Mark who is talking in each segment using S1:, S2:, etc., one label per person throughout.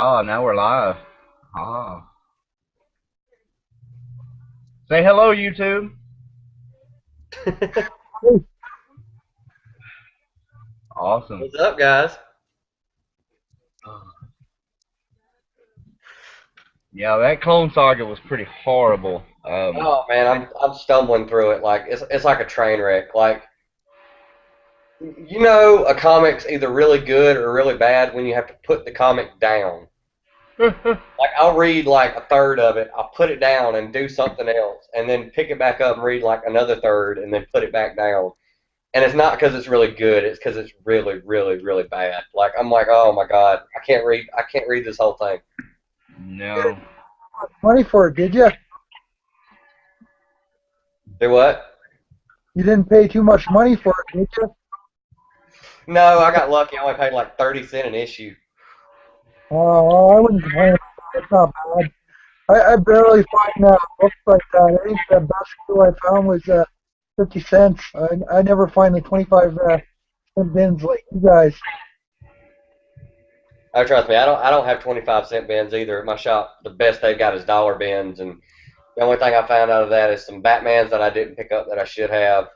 S1: Oh, now we're live. Oh. Say hello, YouTube. Awesome.
S2: What's up, guys?
S1: Yeah, that Clone Saga was pretty horrible.
S2: Oh man, I'm stumbling through it like it's like a train wreck. Like a comic's either really good or really bad when you have to put the comic down. Like I'll read like a third of it, I'll put it down and do something else, and then pick it back up and read like another third, and then put it back down. And it's not because it's really good; it's because it's really, really, really bad. Like I'm like, oh my god, I can't read this whole thing.
S1: No.
S3: Money for it, did you?
S2: Do what?
S3: You didn't pay too much money for it, did you?
S2: No, I got lucky. I only paid like 30 cents an issue.
S3: I wouldn't complain. It's not bad. I barely find books like that. I think the best deal I found was 50 cents. I never find the 25 cent bins like you guys.
S2: Oh, trust me, I don't have 25-cent bins either at my shop. The best they've got is dollar bins, and the only thing I found out of that is some Batmans that I didn't pick up that I should have,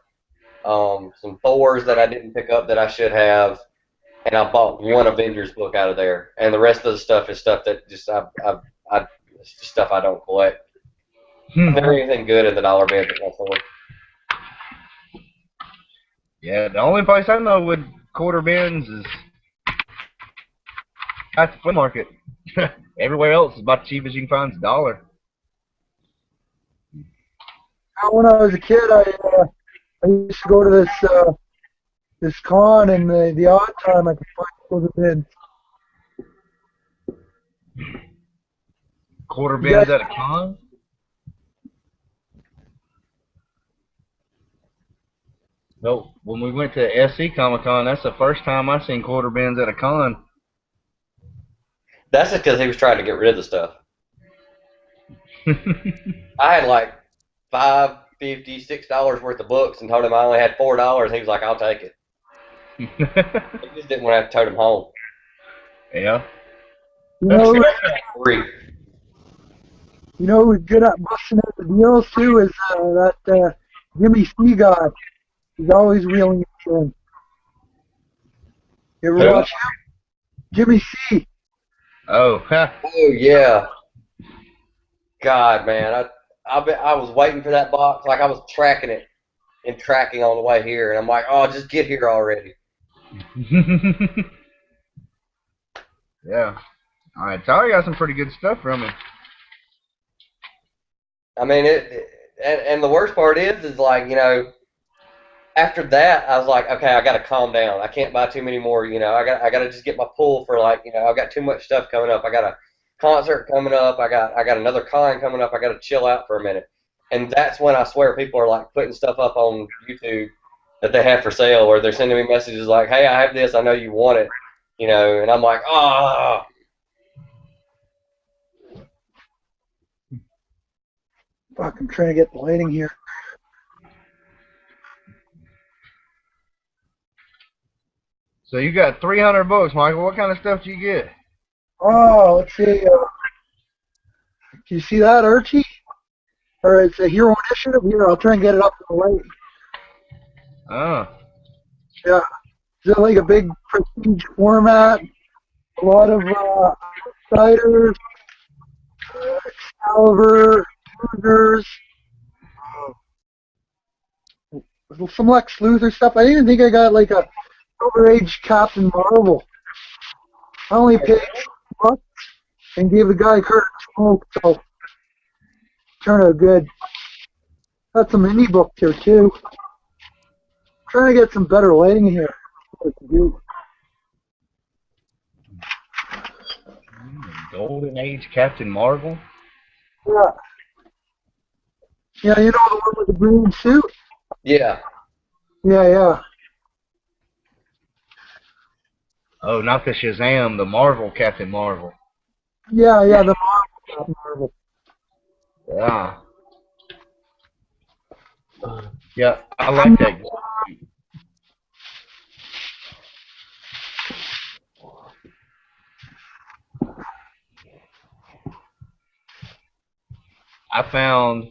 S2: some Thors that I didn't pick up that I should have, and I bought one Avengers book out of there, and the rest of the stuff is stuff that just it's just stuff I don't collect. I've never anything good in the dollar bins at my store.
S1: Yeah, the only place I know with quarter bins is at the flea market. Everywhere else is about the cheapest you can find is a dollar.
S3: When I was a kid, I used to go to this con, and the odd time I could find those bins.
S1: Quarter
S3: You guys,
S1: bins at a con? No, when we went to SC Comic Con, that's the first time I seen quarter bins at a con.
S2: That's just because he was trying to get rid of the stuff. I had like $5.50, $6 worth of books, and told him I only had $4. He was like, "I'll take it." He just didn't want to have to tote them home.
S1: Yeah.
S3: you know,
S2: Free.
S3: you know who's good at busting out the deals too is that Jimmy C guy. He's always wheeling it in. You ever
S2: Who?
S3: watch him? Jimmy C.
S1: Oh,
S2: Oh yeah. God, man, I was waiting for that box, like I was tracking it and tracking on the way here, and I'm like, oh, just get here already.
S1: yeah. All right, Tyler got some pretty good stuff from him.
S2: I mean, and the worst part is like, after that, I was like, okay, I got to calm down. I can't buy too many more. I got to just get my pull for like, I've got too much stuff coming up. I got a concert coming up. I got another con coming up. I got to chill out for a minute. And that's when I swear people are like putting stuff up on YouTube that they have for sale, or they're sending me messages like, hey, I have this. I know you want it. And I'm like, oh.
S3: Fuck, I'm trying to get the lighting here.
S1: So you got 300 books, Michael. What kind of stuff do you get?
S3: Oh, let's see. Do you see that, Archie? Or it's a Hero Initiative. Here, I'll try and get it up to the light.
S1: Oh.
S3: Yeah. Is it like a big prestige format? A lot of outsiders, Excalibur, Luthers, some Lex Luthor stuff. I didn't think I got like a Silver Age Captain Marvel. I only paid $2 and gave the guy Kurt Smoke, so turned out good. Got some indie books here too. Trying to get some better lighting in here.
S1: Golden Age Captain Marvel?
S3: Yeah. Yeah, you know the one with the green suit?
S2: Yeah.
S3: Yeah.
S1: Oh, not the Shazam, the Marvel Captain Marvel.
S3: Yeah, the Marvel.
S1: Yeah. Yeah, I like that. I found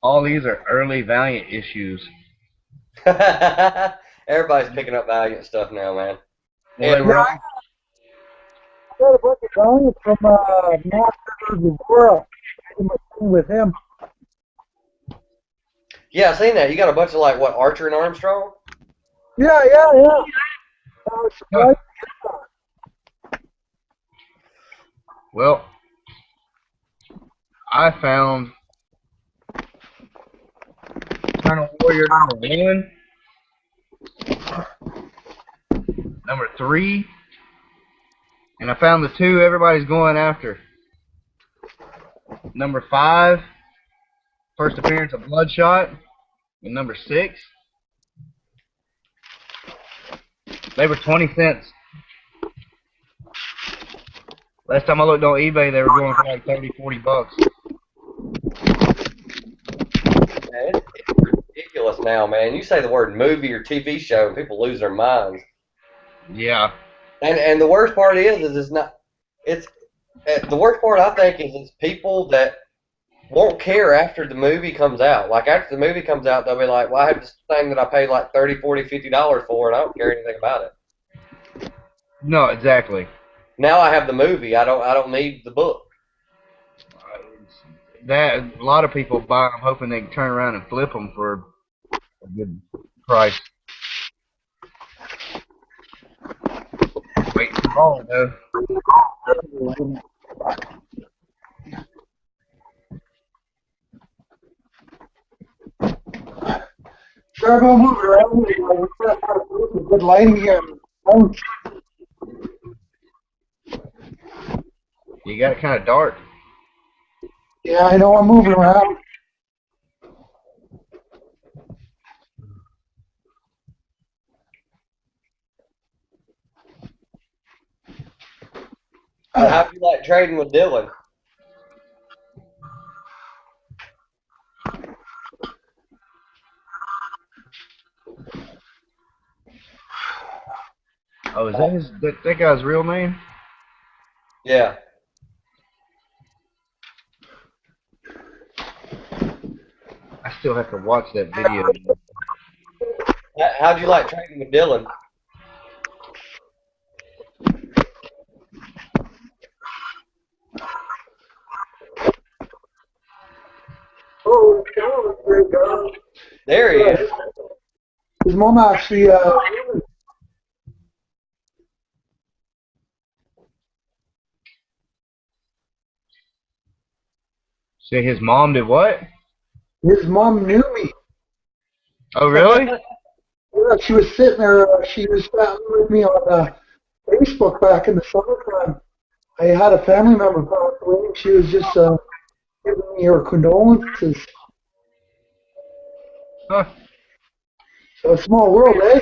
S1: all these are early Valiant issues.
S2: Everybody's picking up Valiant stuff now, man.
S1: Well, they
S2: And
S1: were
S3: I got a bunch of Valiant from Masters of the World. With him.
S2: yeah, I seen that. You got a bunch of like what Archer and Armstrong?
S3: Yeah. I was surprised.
S1: well, I found Eternal Warrior #1, #3, and I found the 2 everybody's going after. #5, first appearance of Bloodshot, and #6. They were 20 cents. Last time I looked on eBay, they were going for like 30, 40 bucks.
S2: Man, it's ridiculous now, man. You say the word movie or TV show, and people lose their minds.
S1: Yeah.
S2: And the worst part is it's not. It's the worst part I think is it's people that won't care after the movie comes out. Like after the movie comes out, they'll be like, "Well, I have this thing that I paid like $30, $40, $50 for, and I don't care anything about it."
S1: No, exactly.
S2: Now I have the movie. I don't need the book.
S1: That a lot of people buy them hoping they can turn around and flip them for a good price. Waiting for all though.
S3: Sorry about moving around. We're trying good lighting here.
S1: You got it kind of dark.
S3: Yeah, I know I'm moving around.
S2: How do you like trading with Dylan?
S1: Oh, is that guy's real name?
S2: Yeah.
S1: I still have to watch that video.
S2: How'd you like trading with Dylan?
S3: Oh, there you go.
S2: There he is.
S3: His mom actually,
S1: Say his mom did what?
S3: his mom knew me.
S1: Oh, really?
S3: Yeah, she was sitting there. She was with me on Facebook back in the summertime. I had a family member pass away, and she was just giving me her condolences.
S1: Huh.
S3: So a small world, eh?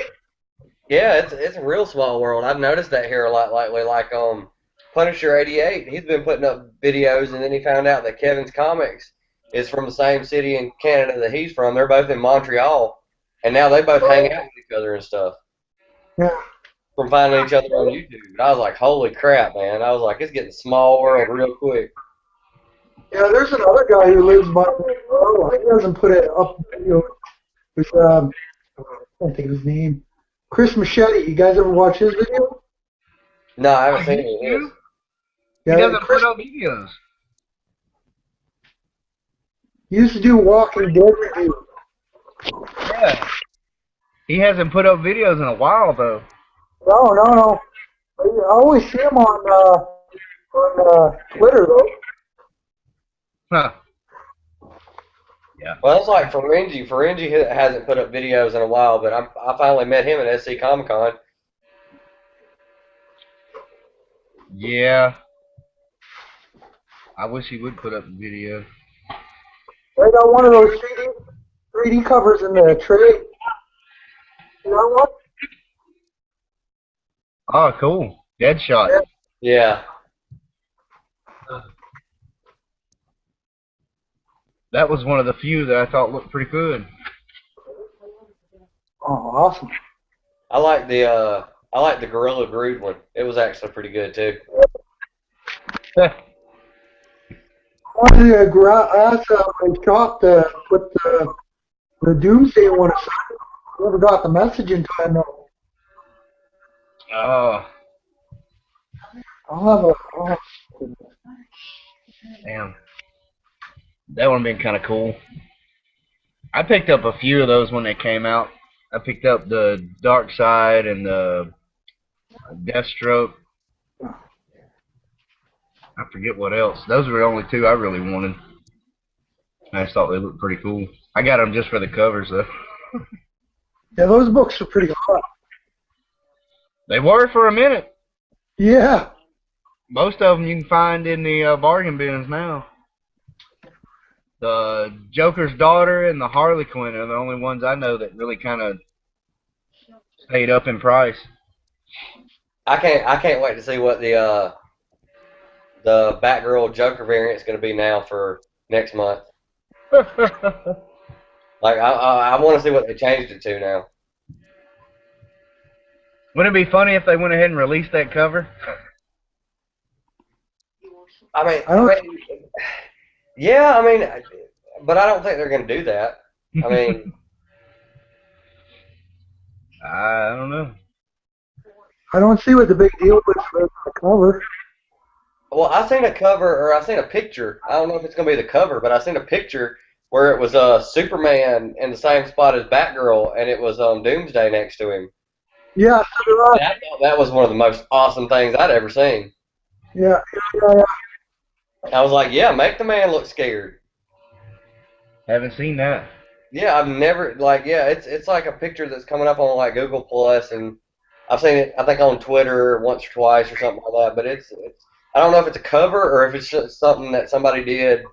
S2: Yeah, it's a real small world. I've noticed that here a lot lately. Like Punisher 88, he's been putting up videos, and then he found out that Kevin's Comics is from the same city in Canada that he's from. They're both in Montreal, and now they both hang out with each other and stuff.
S3: Yeah.
S2: From finding each other on YouTube. And I was like, holy crap, man. I was like, it's getting small world real quick.
S3: Yeah, there's another guy who lives by me. Oh, he doesn't put it up. With I can't think of his name. Chris Machete. You guys ever watch his video?
S2: No, I haven't seen any of this.
S1: He
S3: Yeah,
S1: doesn't
S3: Chris
S1: put up videos.
S3: he used to do Walking Dead reviews.
S1: Yeah. He hasn't put up videos in a while though.
S3: No. I always see him on Twitter though.
S1: Huh.
S2: Well, it's like Ferengi. Ferengi hasn't put up videos in a while, but I finally met him at SC Comic Con.
S1: Yeah. I wish he would put up a video.
S3: I got one of those 3D covers in the tray. You know what?
S1: Oh, cool. Deadshot.
S3: Yeah.
S2: Yeah.
S1: That was one of the few that I thought looked pretty good.
S3: Oh, awesome.
S2: I like the I like the Gorilla Grodd one. It was actually pretty good too.
S3: I asked my shop to put the Doomsday one aside. Never got the message in time though.
S1: Oh,
S3: I'll have
S1: damn. That would have been kind of cool. I picked up a few of those when they came out. I picked up the Dark Side and the Deathstroke. I forget what else. Those were the only two I really wanted. I just thought they looked pretty cool. I got them just for the covers, though.
S3: Yeah, those books are pretty hot.
S1: They were for a minute.
S3: Yeah.
S1: Most of them you can find in the bargain bins now. The Joker's Daughter and the Harley Quinn are the only ones I know that really kind of stayed up in price.
S2: I can't wait to see what the Batgirl Joker variant is going to be now for next month. Like I want to see what they changed it to now.
S1: Wouldn't it be funny if they went ahead and released that cover?
S2: Yeah, but I don't think they're going to do that. I mean,
S1: I don't know.
S3: I don't see what the big deal is for the cover.
S2: well, I seen a cover, or I seen a picture. I don't know if it's going to be the cover, but I seen a picture where it was Superman in the same spot as Batgirl, and it was Doomsday next to him.
S3: Yeah, so did I.
S2: And I thought that was one of the most awesome things I'd ever seen.
S3: Yeah.
S2: I was like, yeah, make the man look scared.
S1: Haven't seen that.
S2: Yeah, I've never it's like a picture that's coming up on like Google Plus, and I've seen it I think on Twitter once or twice or something like that. But it's I don't know if it's a cover or if it's just something that somebody did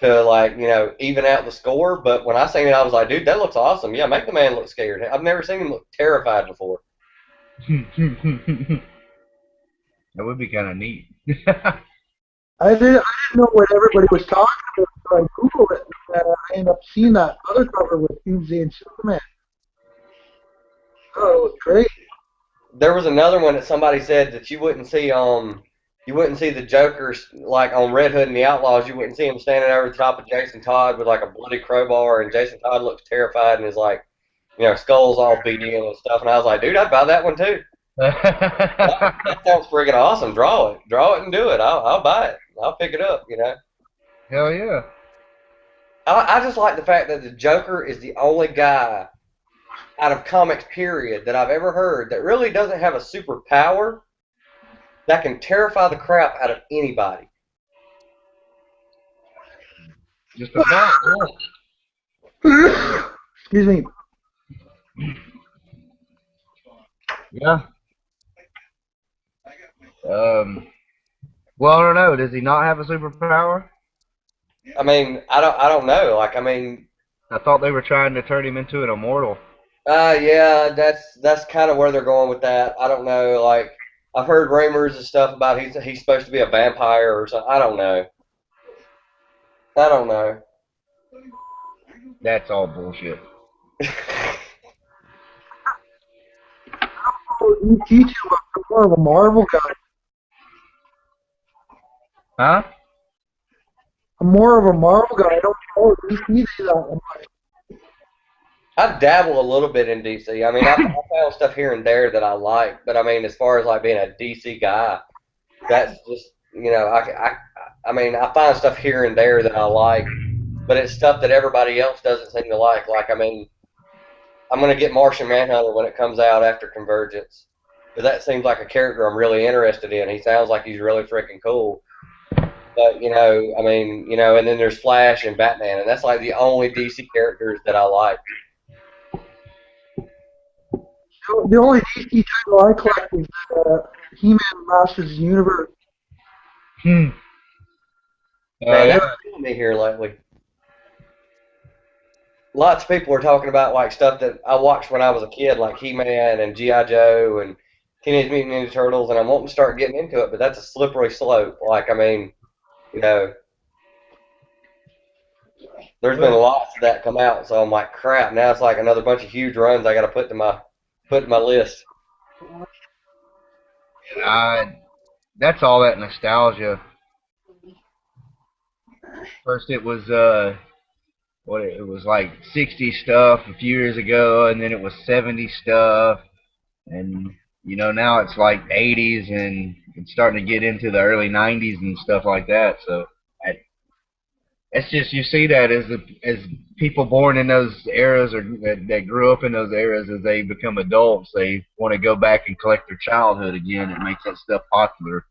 S2: to even out the score. But when I seen it, I was like, dude, that looks awesome. Yeah, make the man look scared. I've never seen him look terrified before.
S1: That would be kind of neat.
S3: I didn't know what everybody was talking about, so I Googled it, and I ended up seeing that other cover with Doomsday and Superman. Oh, it was great.
S2: There was another one that somebody said that you wouldn't see the Joker's like on Red Hood and the Outlaws. You wouldn't see him standing over the top of Jason Todd with like a bloody crowbar, and Jason Todd looks terrified and his skull's all beat in and stuff. And I was like, dude, I'd buy that one too. That sounds friggin' awesome. Draw it and do it. I'll buy it. I'll pick it up.
S1: Hell yeah.
S2: I just like the fact that the Joker is the only guy out of comics period that I've ever heard that really doesn't have a superpower that can terrify the crap out of anybody.
S1: Just about.
S3: Excuse me.
S1: Yeah. Well, I don't know. Does he not have a superpower?
S2: I don't know.
S1: I thought they were trying to turn him into an immortal.
S2: Yeah, that's kind of where they're going with that. I don't know. Like, I've heard rumors and stuff about he's supposed to be a vampire or something. I don't know.
S1: That's all bullshit.
S3: You two are more of a Marvel guy.
S1: Huh?
S3: I'm more of a Marvel guy. I don't know DC that much.
S2: I dabble a little bit in DC. I found stuff here and there that I like, but as far as like being a DC guy, that's just I find stuff here and there that I like, but it's stuff that everybody else doesn't seem to like. I'm gonna get Martian Manhunter when it comes out after Convergence, because that seems like a character I'm really interested in. He sounds like he's really freaking cool. But and then there's Flash and Batman, and that's like the only DC characters that I like.
S3: The only DC title I collect is He-Man Masters of the Universe.
S2: Man, that's killing me here lately. Lots of people are talking about like stuff that I watched when I was a kid, like He-Man and G.I. Joe and Teenage Mutant Ninja Turtles, and I'm wanting to start getting into it, but that's a slippery slope. There's been lots of that come out, so I'm like, crap. Now it's like another bunch of huge runs I got to put in my list.
S1: That's all that nostalgia. First it was what it was like 60 stuff a few years ago, and then it was 70 stuff, and now it's like 80s, and it's starting to get into the early 90s and stuff like that. So it's just, you see that as people born in those eras, or that grew up in those eras, as they become adults, they want to go back and collect their childhood again. It makes that stuff popular.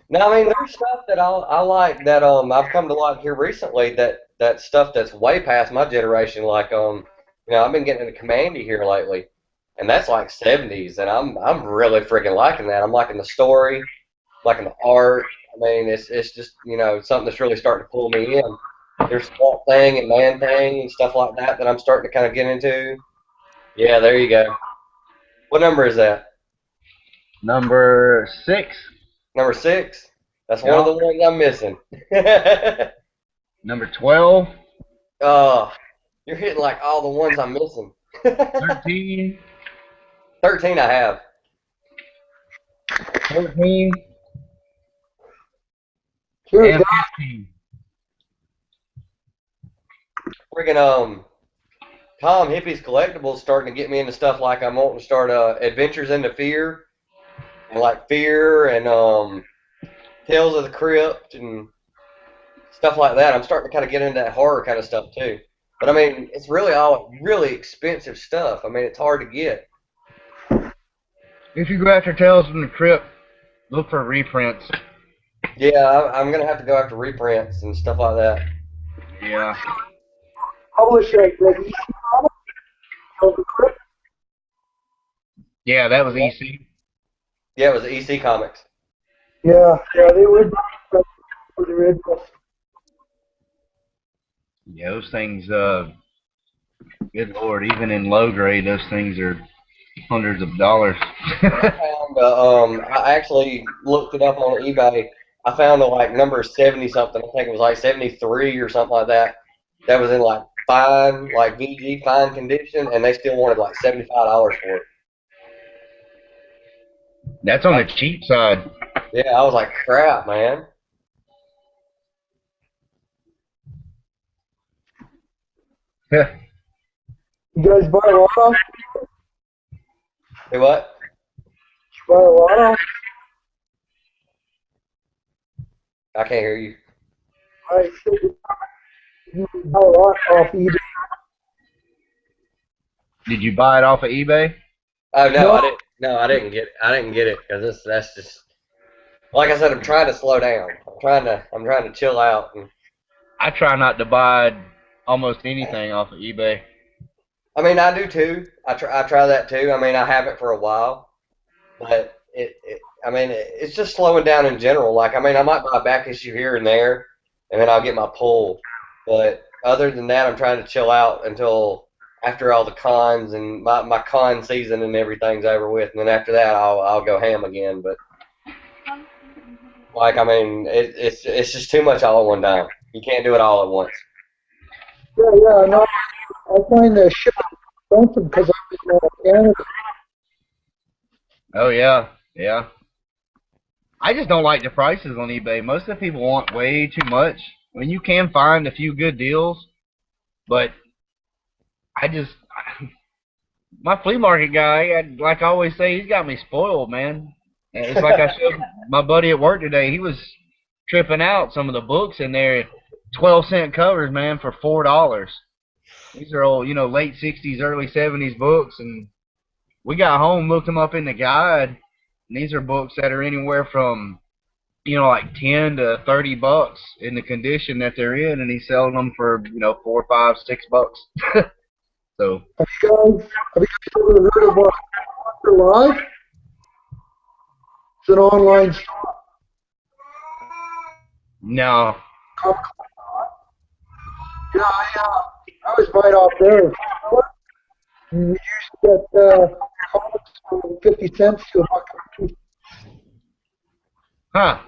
S2: No, I mean there's stuff that I like that I've come to like here recently, that stuff that's way past my generation. Like I've been getting into Commandy here lately, and that's like 70s, and I'm really freaking liking that. I'm liking the story, liking the art. I mean it's just something that's really starting to pull me in. There's Swamp Thing and Man Thing and stuff like that I'm starting to kind of get into. Yeah, there you go. What number is that?
S1: Number 6.
S2: Number 6. That's one
S1: Yeah.
S2: of the ones I'm missing.
S1: Number 12.
S2: Oh, you're hitting like all the ones I'm missing.
S1: 13.
S2: 13 I have.
S1: 14.
S3: Here's
S1: And
S3: that.
S1: 15.
S2: Freaking Tom Hippie's Collectibles starting to get me into stuff like I'm wanting to start Adventures into Fear, and like Fear and Tales of the Crypt and stuff like that. I'm starting to kind of get into that horror kind of stuff too. But I mean, it's really all really expensive stuff. I mean, it's hard to get.
S1: If you go after Tales from the Crypt, look for reprints.
S2: Yeah, I'm gonna have to go after reprints and stuff like that.
S1: Yeah.
S3: Published like EC Comics, Tales of the Crypt.
S1: Yeah, that was EC.
S2: Yeah, it was EC Comics.
S3: Yeah, they were the original.
S1: Yeah, those things, good lord, even in low grade, those things are hundreds of dollars.
S2: I actually looked it up on eBay. I found like number 70 something. I think it was like 73 or something like that. That was in like fine, like VG fine condition, and they still wanted like $75 for it.
S1: That's on the cheap side.
S2: Yeah, I was like, crap, man.
S3: You guys buy a lot of?
S2: Hey, what?
S3: Buy a lot of?
S2: I can't hear you.
S3: I said you buy a lot off eBay.
S1: Did you buy it off of eBay?
S2: Oh no,
S3: No.
S2: I didn't. No, I didn't get it. I didn't get it because that's just like I said. I'm trying to slow down. I'm trying to chill out. And
S1: I try not to buy almost anything off of eBay.
S2: I mean, I do too. I try that too. I mean, I haven't for a while, but it's just slowing down in general. Like, I mean, I might buy a back issue here and there, and then I'll get my pull. But other than that, I'm trying to chill out until after all the cons and my con season and everything's over with, and then after that, I'll go ham again. But like, I mean, it's just too much all at one time. You can't do it all at once.
S3: Yeah, no. I find the ship expensive because I'm in Canada.
S1: Oh yeah, yeah. I just don't like the prices on eBay. Most of the people want way too much. I mean, you can find a few good deals, but my flea market guy, like I always say, he's got me spoiled, man. And it's like I showed my buddy at work today. He was tripping out. Some of the books in there, 12-cent covers, man, for $4. These are old, late 60s, early 70s books, and we got home, looked them up in the guide, and these are books that are anywhere from, like 10 to 30 bucks in the condition that they're in, and he's selling them for, 4, 5, $6. So.
S3: Have you guys ever heard of Monster Live? It's an online store.
S1: No.
S3: Yeah, I was right off there. We used to get comics for 50 cents to $1.
S1: Huh.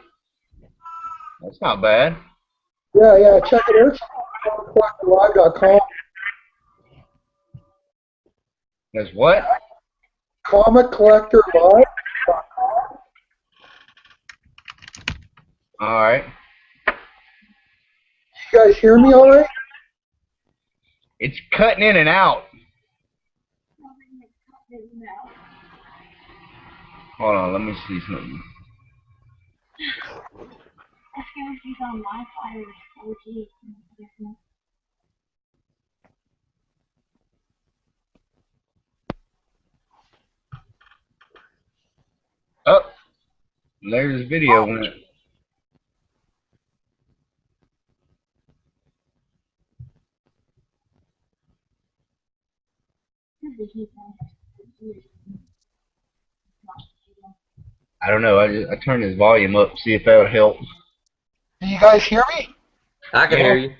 S1: That's not bad.
S3: Yeah, check it out. CollectorLive.com.
S1: There's what?
S3: Comic Collector Live.
S1: All right.
S3: You guys hear me all right?
S1: It's cutting in and out. Hold on, let me see something. Oh, there's video on it. I don't know. I turned his volume up, see if that would help.
S3: Do you guys hear me?
S2: I can hear you.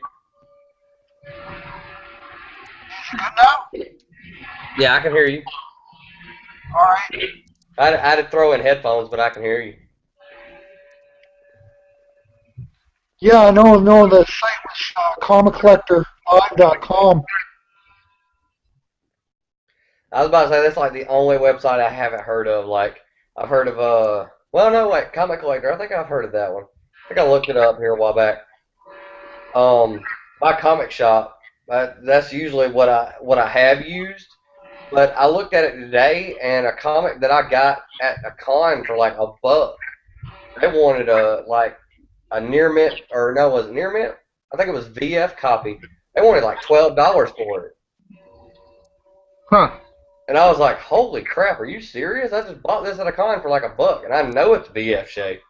S3: Good now?
S2: Yeah, I can hear you.
S3: All right.
S2: I had to throw in headphones, but I can hear you.
S3: Yeah, I know. The site was comiccollectorlive.com.
S2: I was about to say that's like the only website I haven't heard of. Like I've heard of well no wait, Comic Collector. I think I've heard of that one. I think I looked it up here a while back. My comic shop. That's usually what I have used. But I looked at it today, and a comic that I got at a con for like $1. They wanted a near mint, or no, was it near mint? I think it was VF copy. They wanted like $12 for it.
S1: Huh.
S2: And I was like, holy crap, are you serious? I just bought this at a con for like $1, and I know it's VF shape.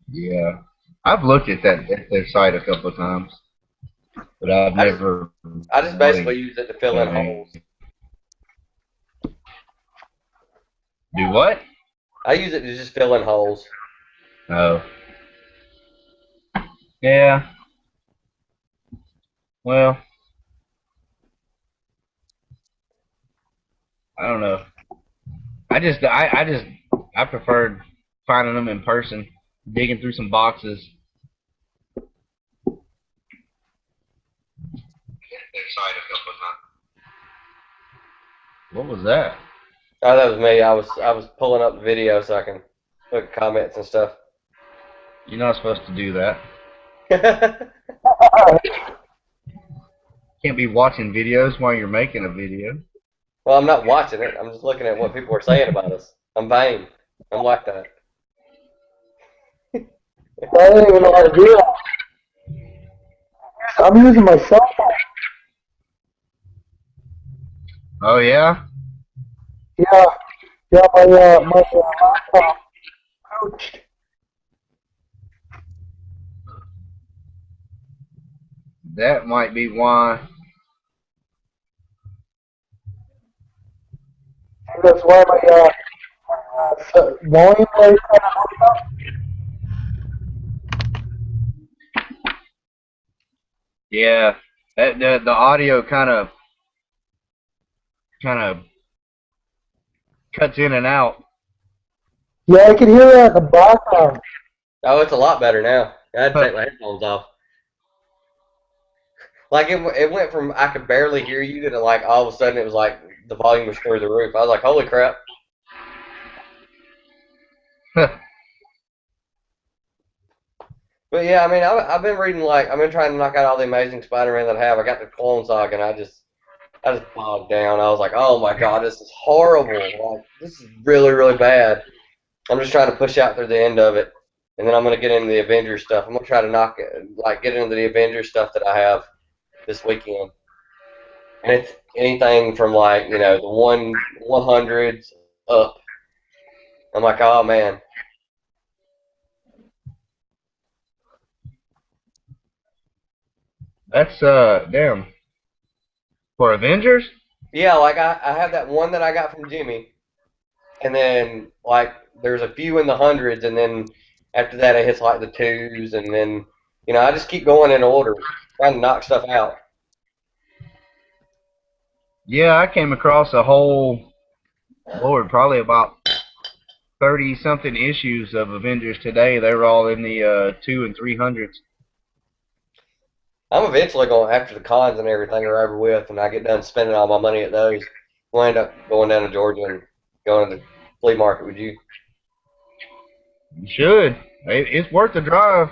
S1: Yeah. I've looked at their site a couple of times, but I've never.
S2: I just basically use it to fill in holes.
S1: Do what?
S2: I use it to just fill in holes.
S1: Oh. Yeah. Well, I don't know. I preferred finding them in person, digging through some boxes. What was that?
S2: Oh, that was me. I was pulling up the video so I can look at comments and stuff.
S1: You're not supposed to do that. Can't be watching videos while you're making a video.
S2: Well, I'm not watching it. I'm just looking at what people are saying about us. I'm vain. I'm like that.
S3: I don't even know how to do that. I'm using my cell phone.
S1: Oh yeah?
S3: Yeah, my laptop coached.
S1: That might be why.
S3: That's why my volume is kind of hooked up.
S1: Yeah, the audio kind of cuts in and out.
S3: Yeah, I can hear it in the background.
S2: Oh, it's a lot better now. I had to take my headphones off. Like it went from I could barely hear you to like all of a sudden it was like the volume was through the roof. I was like, holy crap. But yeah, I mean, I've been reading I've been trying to knock out all the Amazing Spider-Man that I have. I got the Clone Saga, and I just bogged down. I was like, oh my god, this is horrible. Like, this is really, really bad. I'm just trying to push out through the end of it, and then I'm gonna get into the Avengers stuff. I'm gonna try to get into the Avengers stuff that I have this weekend, and it's anything from the 100s up. I'm like, oh man.
S1: That's damn. For Avengers?
S2: Yeah, I have that one that I got from Jimmy, and then there's a few in the hundreds, and then after that it hits like the twos, and then I just keep going in order, trying to knock stuff out.
S1: Yeah, I came across a whole, Lord, probably about 30-something issues of Avengers today. They were all in the 200s and 300s.
S2: I'm eventually going after the cons and everything are over with, and I get done spending all my money at those. We'll end up going down to Georgia and going to the flea market with you.
S1: You should. It's worth the drive.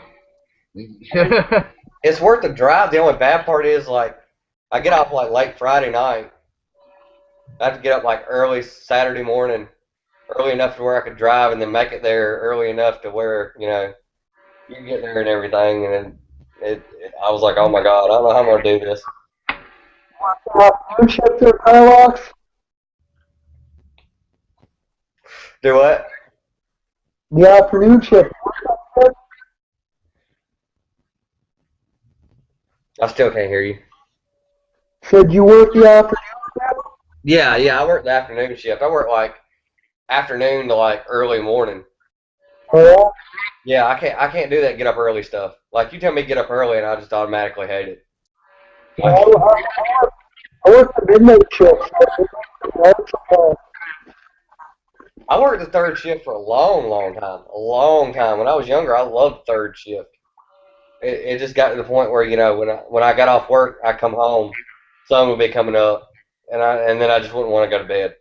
S2: It's worth the drive. The only bad part is like I get off like late Friday night. I have to get up like early Saturday morning, early enough to where I could drive and then make it there early enough to where, you know, you can get there and everything. And then I was like, oh my God, I don't know how I'm going to do this.
S3: Afternoon shift there, Carlox?
S2: Do what?
S3: The afternoon shift.
S2: I still can't hear you.
S3: Said you work the afternoon shift?
S2: Yeah, I work the afternoon shift. I work like afternoon to like early morning.
S3: Oh,
S2: Yeah, I can't do that get up early stuff. Like you tell me get up early and I just automatically hate it.
S3: yeah, I work the midnight shift.
S2: I worked the third shift for a long time. A long time. When I was younger, I loved third shift. It just got to the point where, you know, when I got off work, I come home, sun would be coming up, and then I just wouldn't want to go to bed.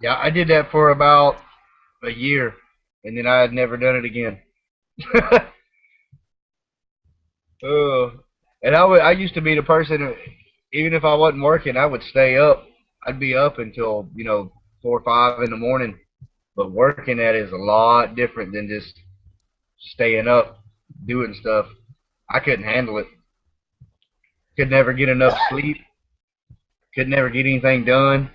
S1: Yeah, I did that for about a year, and then I had never done it again. And I used to be the person who, even if I wasn't working, I would stay up. I'd be up until, 4 or 5 in the morning. But working at is a lot different than just staying up doing stuff. I couldn't handle it. Could never get enough sleep. Could never get anything done.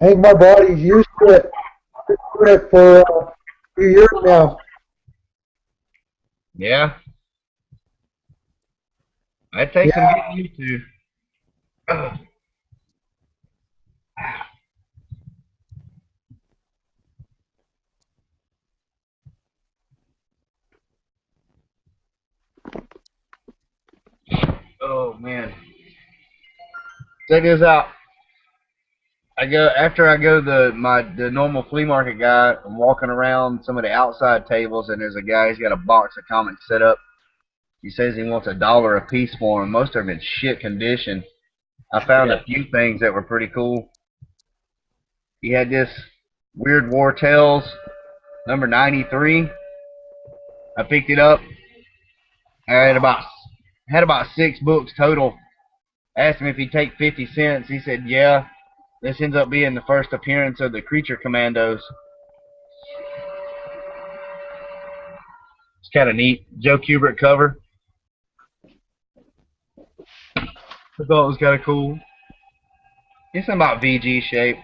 S3: I think my body's used to it. I've been doing it for a few years now.
S1: Yeah. It takes some getting used to. Oh man. Check this out. After I go the normal flea market guy. I'm walking around some of the outside tables, and there's a guy. He's got a box of comics set up. He says he wants $1 a piece for them. Most of them in shit condition. I found a few things that were pretty cool. He had this Weird War Tales number 93. I picked it up. I had about 6 books total. I asked him if he'd take 50 cents. He said, yeah. This ends up being the first appearance of the Creature Commandos. It's kind of neat. Joe Kubert cover. I thought it was kind of cool. It's about VG shape.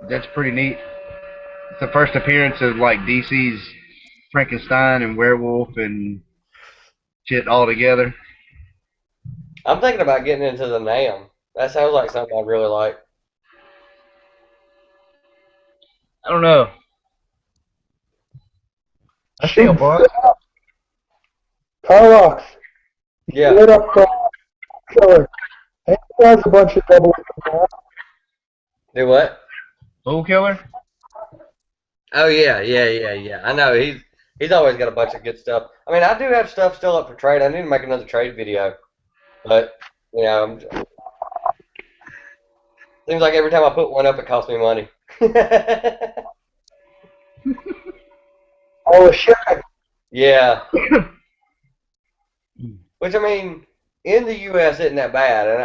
S1: That's pretty neat. It's the first appearance of like DC's Frankenstein and Werewolf and shit all together.
S2: I'm thinking about getting into the NAM. That sounds like something I'd really like.
S1: I don't know. I see a bunch.
S3: Carlox.
S2: Yeah.
S3: Lit up killer. I think he has a bunch of double.
S2: Do what?
S1: Fool Killer?
S2: Oh yeah. I know he's always got a bunch of good stuff. I mean, I do have stuff still up for trade. I need to make another trade video, but you know, seems like every time I put one up, it costs me money.
S3: Oh shit.
S2: Yeah. Which I mean, in the U.S. isn't that bad, and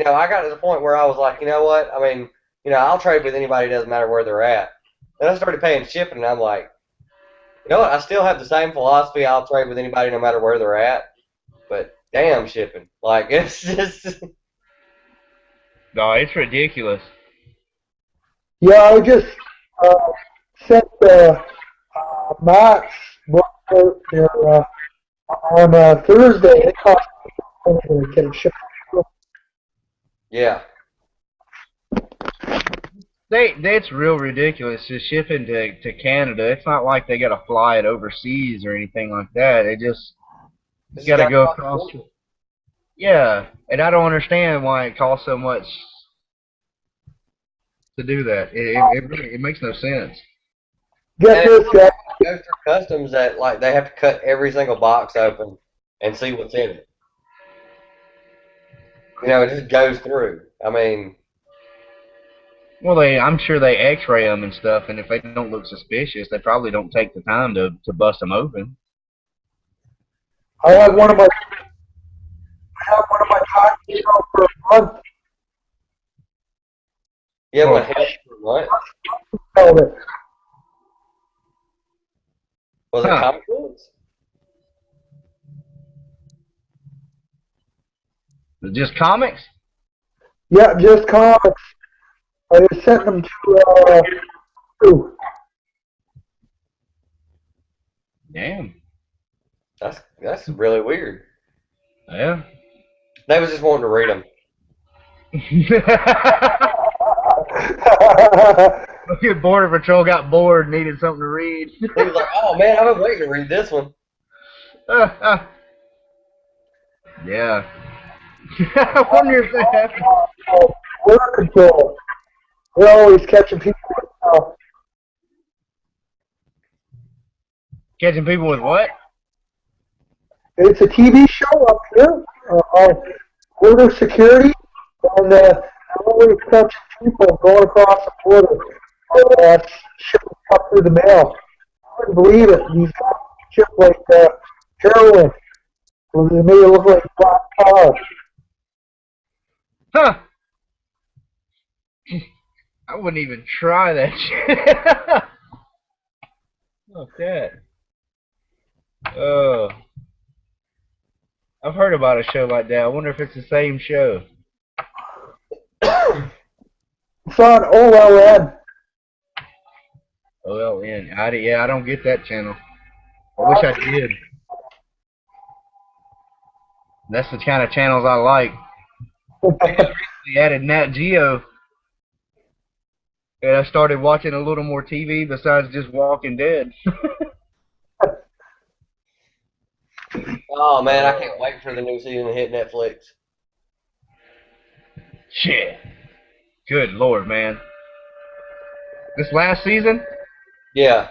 S2: I got to the point where I was like, you know what? I mean, I'll trade with anybody. It doesn't matter where they're at. Then I started paying shipping, and I'm like, you know what? I still have the same philosophy. I'll trade with anybody no matter where they're at. But damn shipping, like it's just.
S1: No, it's ridiculous.
S3: Yeah, I just sent Max book there on Thursday. It cost me to get it shipped.
S2: Yeah.
S1: That's real ridiculous. Just shipping to Canada. It's not like they got to fly it overseas or anything like that. It just got to go across. Yeah, and I don't understand why it costs so much to do that. It makes no sense.
S3: Get
S2: And
S3: this, guy.
S2: it goes through customs that like they have to cut every single box open and see what's in it. You know, it just goes through. I mean,
S1: Well, I'm sure they X-ray them and stuff, and if they don't look suspicious, they probably don't take the time to bust them open.
S3: I had one of my tacos for a month.
S2: yeah, what hell? What
S3: Held it.
S2: was it?
S1: Huh.
S2: Comic books?
S1: Just comics?
S3: Yeah, just comics. I just sent them to.
S1: Damn.
S2: That's really weird.
S1: Yeah.
S2: They was just wanting to read them.
S1: Border Patrol got bored, needed something to read.
S2: He was like, "Oh man, I've been waiting to read this one."
S1: Yeah. I wonder if that happened.
S3: Border control. They're always catching people.
S1: Catching people with what?
S3: It's a TV show up here. Border security, and they're always catching people going across the border. Shipping stuff through the mail. I couldn't believe it. These guys ship like heroin. They made it look like black tar.
S1: Huh. I wouldn't even try that shit. Okay. I've heard about a show like that. I wonder if it's the same show.
S3: It's on OLN.
S1: OLN. Yeah, I don't get that channel. I wish I did. That's the kind of channels I like. I just recently added Nat Geo, and I started watching a little more TV besides just Walking Dead.
S2: Oh man, I can't wait for the new season to hit Netflix.
S1: Shit. Good Lord, man. This last season?
S2: Yeah.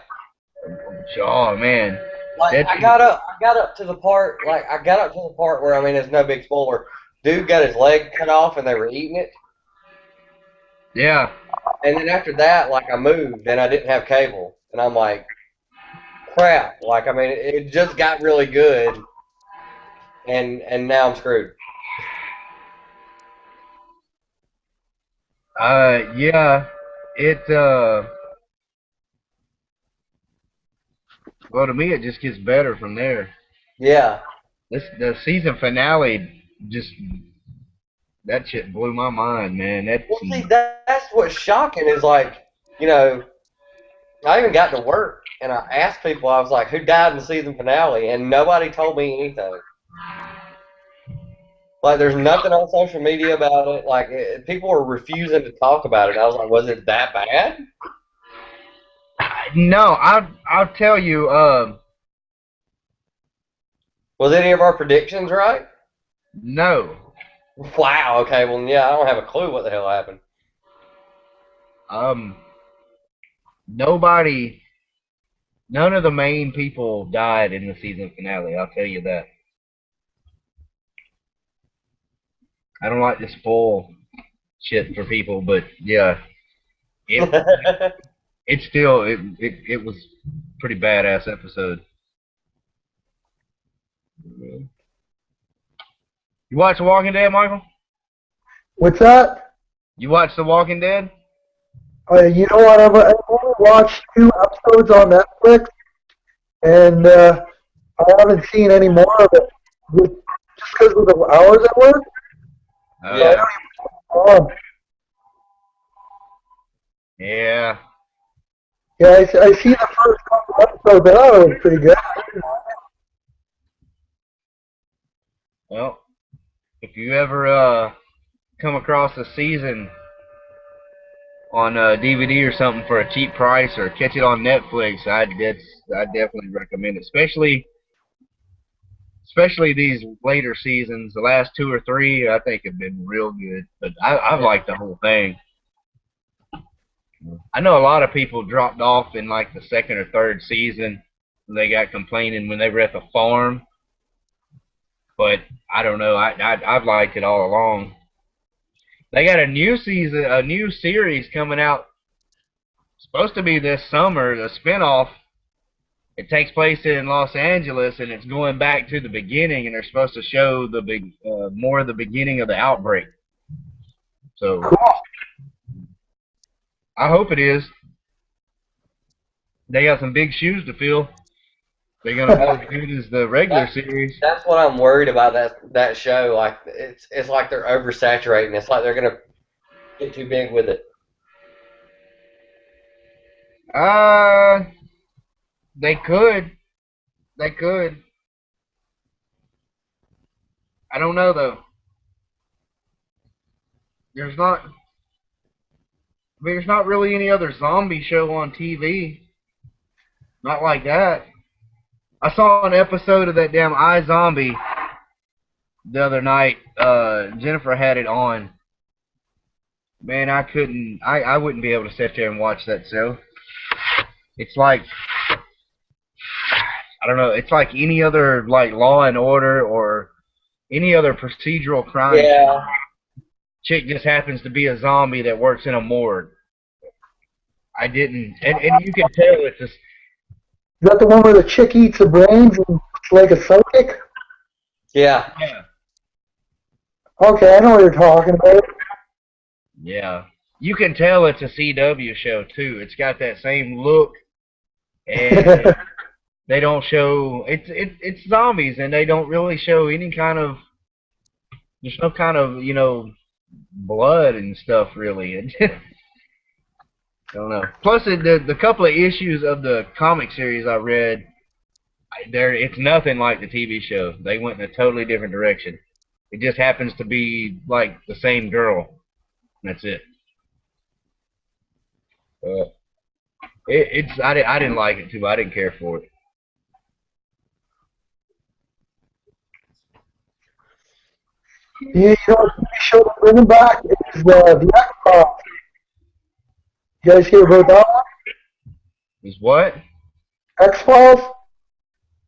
S1: Oh man.
S2: Like I got up to the part where I mean it's no big spoiler. Dude got his leg cut off and they were eating it.
S1: Yeah.
S2: And then after that, like I moved and I didn't have cable. And I'm like, crap. Like I mean it just got really good and now I'm screwed.
S1: Yeah. Well, to me, it just gets better from there.
S2: Yeah.
S1: The season finale that shit blew my mind, man.
S2: Well, see, that's what's shocking is like, you know, I even got to work and I asked people, I was like, who died in the season finale? And nobody told me anything. Like, there's nothing on social media about it. Like, people were refusing to talk about it. I was like, was it that bad?
S1: No, I'll tell you.
S2: Was any of our predictions right?
S1: No.
S2: Wow. Okay. Well, yeah, I don't have a clue what the hell happened.
S1: None of the main people died in the season finale. I'll tell you that. I don't like to spoil shit for people, but yeah, it was pretty badass episode. You watch The Walking Dead, Michael?
S3: What's that?
S1: You watch The Walking Dead?
S3: You know what? I've only watched 2 episodes on Netflix, and I haven't seen any more of it. Just because of the hours at work.
S1: Yeah.
S3: Yeah,
S1: Yeah.
S3: I see the first couple episodes, and that was pretty good.
S1: Well, if you ever come across a season on DVD or something for a cheap price, or catch it on Netflix, I'd definitely recommend it. especially these later seasons. The last 2 or 3, I think, have been real good. But I've liked the whole thing. I know a lot of people dropped off in like the 2nd or 3rd season. They got complaining when they were at the farm. But I don't know. I've liked it all along. They got a new season, a new series coming out. Supposed to be this summer, the spinoff. It takes place in Los Angeles, and it's going back to the beginning, and they're supposed to show the more of the beginning of the outbreak. So I hope it is. They got some big shoes to fill. They're gonna be as good as the regular series.
S2: That's what I'm worried about. That show, like it's like they're oversaturating. It's like they're gonna get too big with it.
S1: They could. They could. I don't know though. There's not really any other zombie show on TV. Not like that. I saw an episode of that damn iZombie the other night. Jennifer had it on. Man, I wouldn't be able to sit there and watch that show. It's like, I don't know, it's like any other like Law and Order or any other procedural crime.
S2: Yeah.
S1: Chick just happens to be a zombie that works in a morgue. And you can tell it's just.
S3: Is that the one where the chick eats the brains and it's like a psychic?
S2: Yeah.
S1: Yeah.
S3: Okay, I know what you're talking about.
S1: Yeah. You can tell it's a CW show too. It's got that same look, and they don't show it's zombies, and they don't really show any kind of there's no kind of blood and stuff really. I don't know. Plus, the couple of issues of the comic series I read, it's nothing like the TV show. They went in a totally different direction. It just happens to be like the same girl. That's it. I didn't like it too. I didn't care for it.
S3: Yeah, the show that's bringing back is the X-Files. You guys hear about that one?
S1: Is what?
S3: X-Files?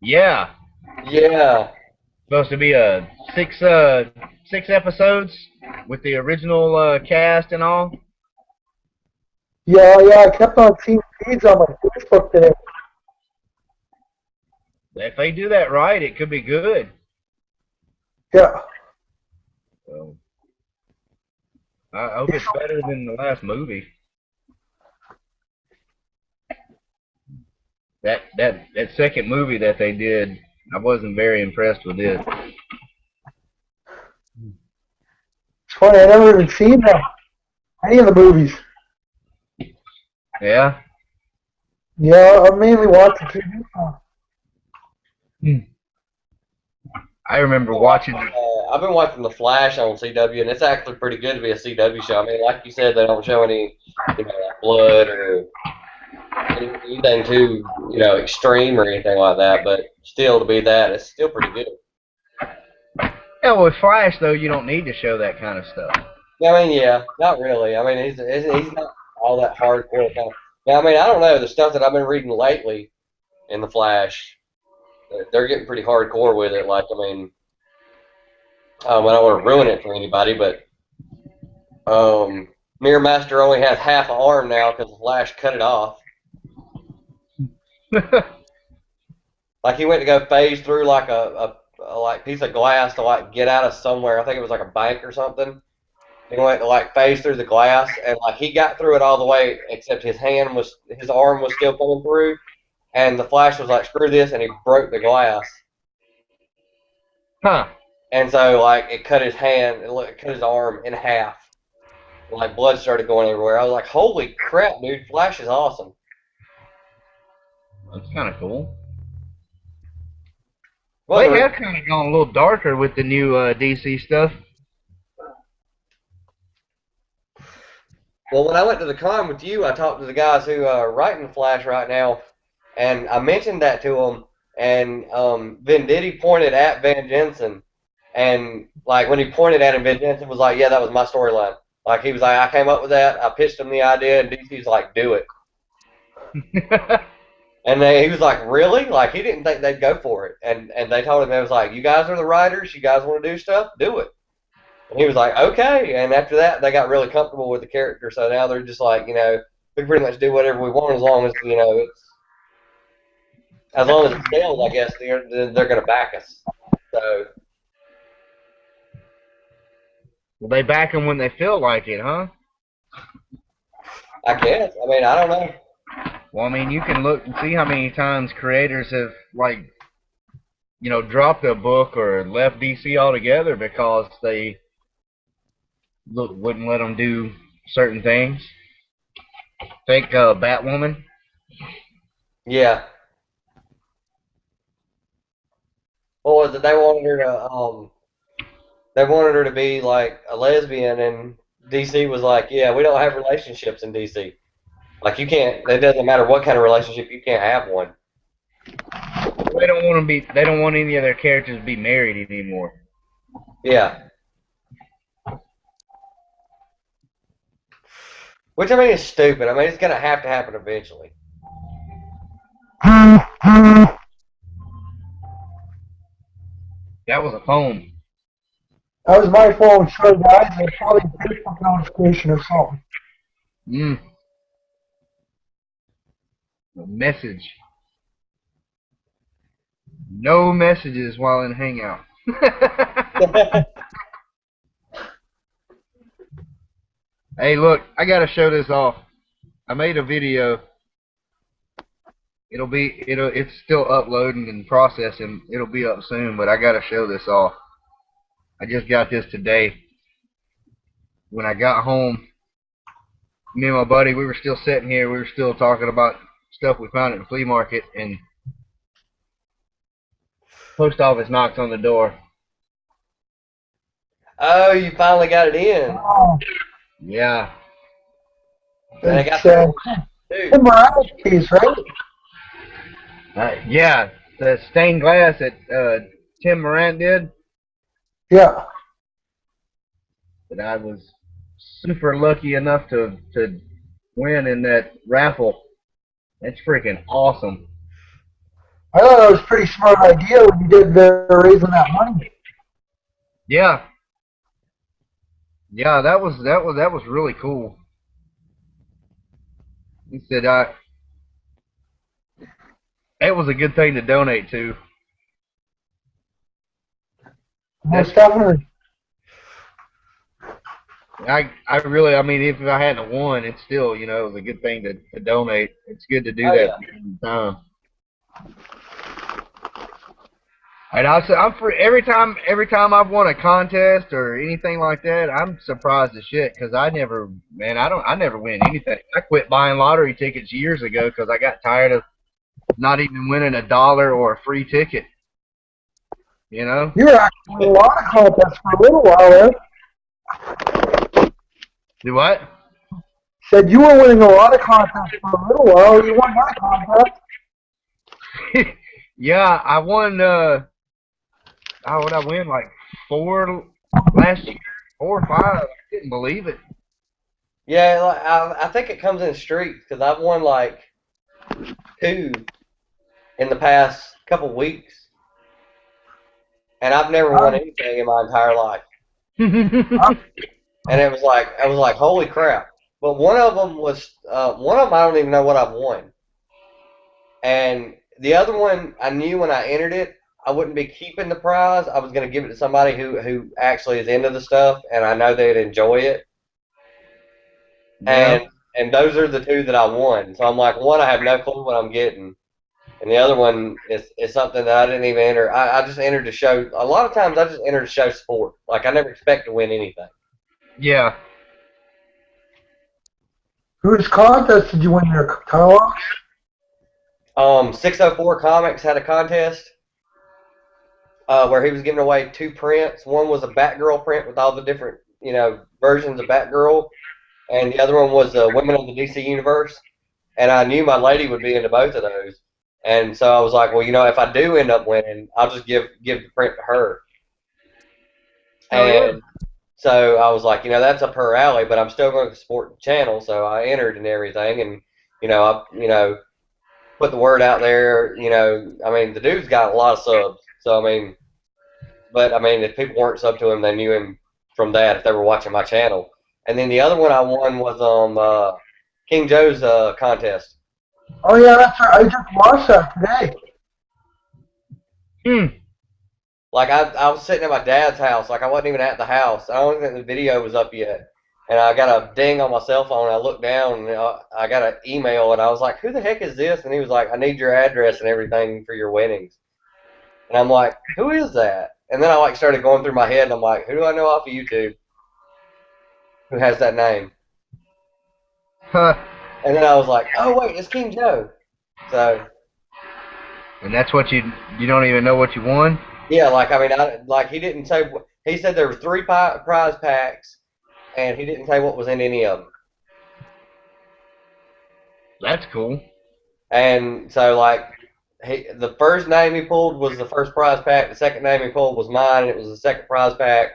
S1: Yeah.
S2: Yeah.
S1: Supposed to be a six episodes with the original cast and all.
S3: Yeah, I kept on seeing feeds on my Facebook today.
S1: If they do that right, it could be good.
S3: Yeah.
S1: So, I hope it's better than the last movie. That second movie that they did, I wasn't very impressed with it.
S3: It's funny, I never even seen any of the movies.
S1: Yeah?
S3: Yeah, I mainly watch the TV show.
S1: I remember watching.
S2: I've been watching The Flash on CW, and it's actually pretty good to be a CW show. I mean, like you said, they don't show any, like blood or anything too, extreme or anything like that. But still, to be that, it's still pretty good.
S1: Yeah, with Flash though, you don't need to show that kind of stuff.
S2: I mean, yeah, not really. I mean, he's not all that hardcore kind of. Yeah, I mean, I don't know the stuff that I've been reading lately in The Flash. They're getting pretty hardcore with it. Like, I mean, I don't want to ruin it for anybody, but Mirror Master only has half an arm now because the Flash cut it off. Like, he went to go phase through like a piece of glass to like get out of somewhere. I think it was like a bank or something. He went to like phase through the glass, and like he got through it all the way, except his arm was still coming through. And the Flash was like, screw this, and he broke the glass.
S1: Huh.
S2: And so, like, it cut his cut his arm in half. Like, blood started going everywhere. I was like, holy crap, dude, Flash is awesome.
S1: That's kind of cool.
S2: Well,
S1: They have kind of gone a little darker with the new DC stuff.
S2: Well, when I went to the con with you, I talked to the guys who are writing Flash right now, and I mentioned that to them, and Venditti pointed at Van Jensen, and like when he pointed at him, Van Jensen was like, "Yeah, that was my storyline." Like he was like, "I came up with that. I pitched him the idea, and DC's like, do it." And he was like, "Really?" Like he didn't think they'd go for it, and they told him, it was like, "You guys are the writers. You guys want to do stuff, do it." And he was like, "Okay." And after that, they got really comfortable with the character, so now they're just like, we can pretty much do whatever we want as long as it's as long as it sells. I guess they're going to back us. So
S1: Well, they back them when they feel like it, huh?
S2: I guess. I mean, I don't know.
S1: Well, I mean, you can look and see how many times creators have, like, dropped a book or left DC altogether because they wouldn't let them do certain things. Think Batwoman.
S2: Yeah. What was it? They wanted her to be like a lesbian, and DC was like, "Yeah, we don't have relationships in DC. Like you can't. It doesn't matter what kind of relationship, you can't have one."
S1: They don't want to be. They don't want any of their characters to be married anymore.
S2: Yeah. Which I mean is stupid. I mean it's gonna have to happen eventually.
S1: That was a phone.
S3: That was my phone. Sorry, guys. It's probably a Facebook notification or something.
S1: A message. No messages while in Hangout. Hey, look, I gotta show this off. I made a video. It's still uploading and processing. It'll be up soon, but I gotta show this off. I just got this today. When I got home, me and my buddy, we were still sitting here. We were still talking about stuff we found at the flea market, and post office knocks on the door.
S2: Oh, you finally got it in.
S3: Oh,
S1: Yeah.
S2: And I got
S3: Tim Morales piece, right?
S1: Yeah, the stained glass that Tim Morant did.
S3: Yeah.
S1: That I was super lucky enough to win in that raffle. That's freaking awesome.
S3: I thought that was a pretty smart idea when you did raising that money.
S1: Yeah. Yeah, that was really cool. He said it was a good thing to donate to.
S3: Most definitely.
S1: I mean, if I hadn't won, it's still, it was a good thing to donate. It's good to do that
S2: Yeah.
S1: every time. And every time I've won a contest or anything like that, I'm surprised as shit because I never win anything. I quit buying lottery tickets years ago because I got tired of not even winning $1 or a free ticket. You were
S3: actually in a lot of contests for a little while there.
S1: Do what?
S3: Said you were winning a lot of contests for a little while. You won my contest.
S1: Yeah, I won. What I win? Like 4 last year, 4 or 5. I couldn't believe it.
S2: Yeah, like, I think it comes in streaks because I've won like 2 in the past couple weeks, and I've never won anything in my entire life. And it was like holy crap. But one of them I don't even know what I've won, and the other one I knew when I entered it I wouldn't be keeping the prize. I was going to give it to somebody who actually is into the stuff, and I know they'd enjoy it.
S1: Yeah.
S2: And those are the 2 that I won. So I'm like, one, I have no clue what I'm getting, and the other one is something that I didn't even enter. I just entered to show. A lot of times I just enter to show sport. Like I never expect to win anything.
S1: Yeah.
S3: Whose contest did you win there, Kyle?
S2: 604 Comics had a contest where he was giving away 2 prints. One was a Batgirl print with all the different, versions of Batgirl, and the other one was Women of the DC Universe. And I knew my lady would be into both of those. And so I was like, well, if I do end up winning, I'll just give the print to her.
S1: Oh, yeah.
S2: And so I was like, that's up her alley, but I'm still going to support the channel. So I entered and everything, and I put the word out there. I mean, the dude's got a lot of subs. So I mean, but I mean, if people weren't sub to him, they knew him from that if they were watching my channel. And then the other one I won was King Joe's contest.
S3: Oh yeah, that's right. I just watched that today.
S2: Like I was sitting at my dad's house, like I wasn't even at the house. I don't think the video was up yet. And I got a ding on my cell phone. And I looked down and I got an email, and I was like, "Who the heck is this?" And he was like, "I need your address and everything for your winnings." And I'm like, "Who is that?" And then I like started going through my head, and I'm like, "Who do I know off of YouTube who has that name?"
S1: Huh.
S2: And then I was like, "Oh wait, it's King Joe." So.
S1: And that's what you don't even know what you won?
S2: Yeah, like I mean, he didn't say. He said there were 3 prize packs, and he didn't say what was in any of them.
S1: That's cool.
S2: And so like, the first name he pulled was the first prize pack. The second name he pulled was mine, and it was the second prize pack.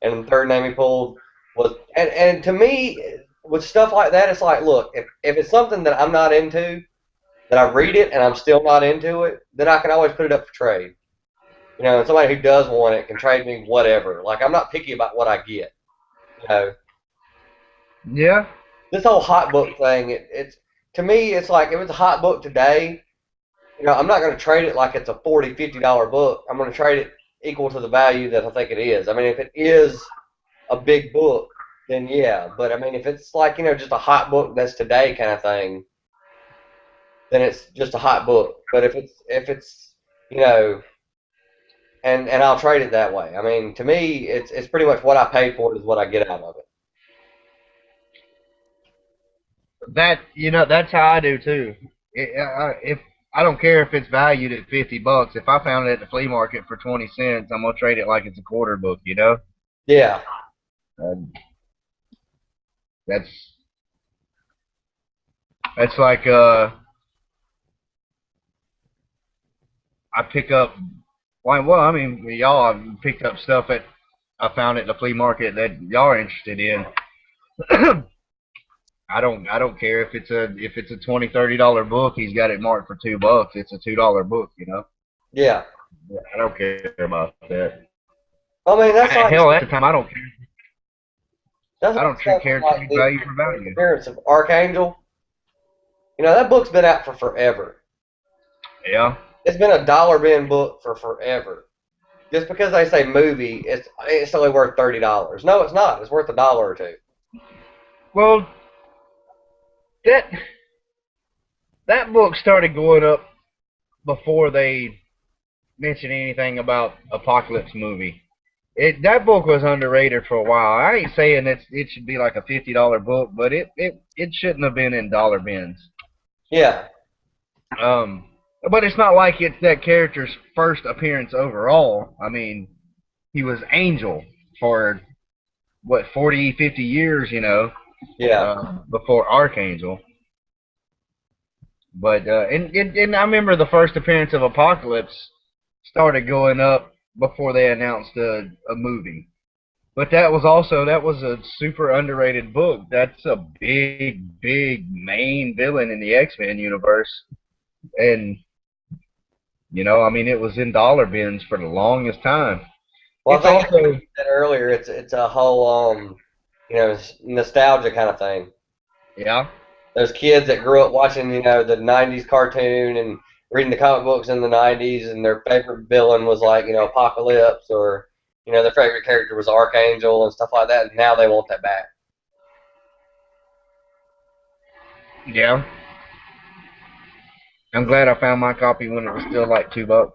S2: And the third name he pulled was. And to me, with stuff like that, it's like, look, if it's something that I'm not into, that I read it and I'm still not into it, then I can always put it up for trade. And somebody who does want it can trade me whatever. Like, I'm not picky about what I get.
S1: Yeah.
S2: This whole hot book thing, it's to me, it's like if it's a hot book today, I'm not going to trade it like it's a $40, $50 book. I'm going to trade it equal to the value that I think it is. I mean, if it is a big book, then yeah. But I mean, if it's like just a hot book that's today kind of thing, then it's just a hot book. But if it's and I'll trade it that way. I mean, to me, it's pretty much what I paid for it is what I get out of it.
S1: That's how I do too. If I don't care if it's valued at $50, if I found it at the flea market for 20 cents, I'm gonna trade it like it's a quarter book.
S2: Yeah.
S1: That's like I pick up. Well, I mean, y'all have picked up stuff that I found at the flea market that y'all are interested in. I don't care if it's a $20, $30 book. He's got it marked for $2. It's a $2 book,
S2: Yeah.
S1: I don't care about that.
S2: I mean, that's like
S1: hell. At the time, I don't care.
S2: That's
S1: I don't care
S2: like
S1: value for value.
S2: Appearance of Archangel. That book's been out for forever.
S1: Yeah.
S2: It's been a dollar bin book for forever. Just because they say movie, it's only worth $30. No, it's not. It's worth $1 or $2.
S1: Well, that book started going up before they mentioned anything about Apocalypse movie. That book was underrated for a while. I ain't saying it should be like a $50 book, but it shouldn't have been in dollar bins.
S2: Yeah.
S1: But it's not like it's that character's first appearance overall. I mean, he was Angel for, 40, 50 years,
S2: Yeah.
S1: before Archangel. But, and I remember the first appearance of Apocalypse started going up before they announced a movie. But that was a super underrated book. That's a big, big main villain in the X-Men universe. And, I mean, it was in dollar bins for the longest time.
S2: Well, I think you said earlier, it's a whole, nostalgia kind of thing.
S1: Yeah.
S2: There's kids that grew up watching, the 90s cartoon and reading the comic books in the 90s, and their favorite villain was like, Apocalypse, or, their favorite character was Archangel and stuff like that, and now they want that back.
S1: Yeah. I'm glad I found my copy when it was still like $2.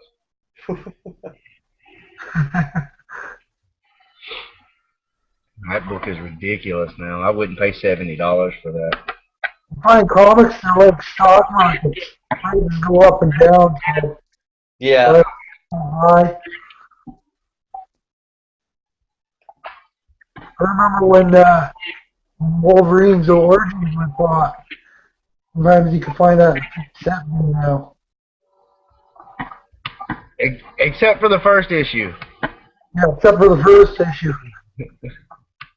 S1: That book is ridiculous now. I wouldn't pay $70 for that.
S3: Find comics are like stock markets. Prices go up and down. So
S2: yeah.
S3: High. I remember when Wolverine's Origins was bought. Sometimes you can find that at $70 now.
S1: Except for the first issue.
S3: Yeah, except for the first issue.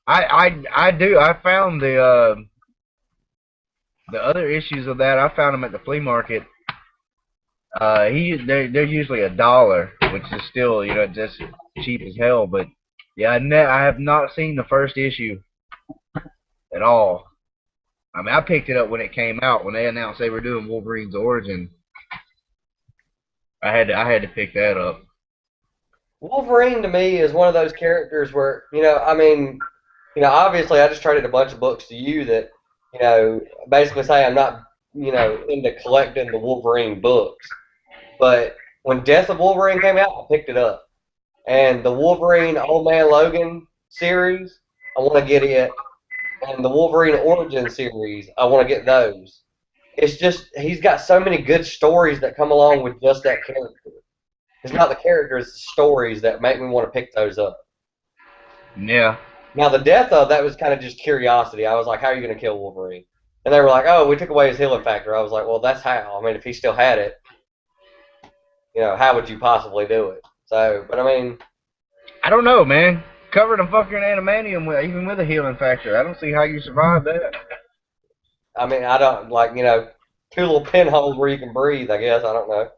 S1: I found the other issues of that. I found them at the flea market. They're usually $1, which is still, you know, just cheap as hell. But yeah, I have not seen the first issue at all. I mean, I picked it up when it came out, when they announced they were doing Wolverine's origin. I had to pick that up.
S2: Wolverine to me is one of those characters where, you know, I mean, you know, obviously I just traded a bunch of books to you that, you know, basically say I'm not, you know, into collecting the Wolverine books. But when Death of Wolverine came out, I picked it up. And the Wolverine Old Man Logan series, I want to get it. And the Wolverine Origin series, I want to get those. It's just, he's got so many good stories that come along with just that character. It's not the characters, it's the stories that make me want to pick those up.
S1: Yeah.
S2: Now, the death of that was kind of just curiosity. I was like, how are you going to kill Wolverine? And they were like, oh, we took away his healing factor. I was like, well, that's how. I mean, if he still had it, you know, how would you possibly do it? So, but I mean,
S1: I don't know, man. Covered a fucking adamantium even with a healing factor. I don't see how you survive that.
S2: I mean, I don't, like, you know, 2 little pinholes where you can breathe, I guess. I don't know.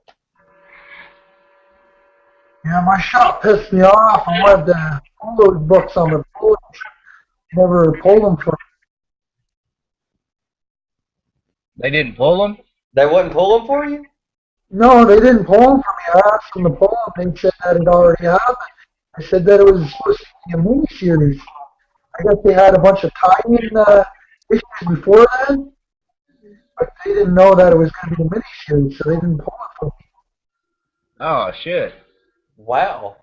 S3: Yeah, my shop pissed me off. I wanted to pull those books on the board. Never pulled them for me.
S1: They didn't pull them?
S2: They wouldn't pull them for you?
S3: No, they didn't pull them for me. I asked them to pull them. They said that it already happened. I said that it was supposed to be a miniseries. I guess they had a bunch of tie-in issues before then, but they didn't know that it was going to be a miniseries, so they didn't pull it for me.
S1: Oh, shit.
S2: Wow.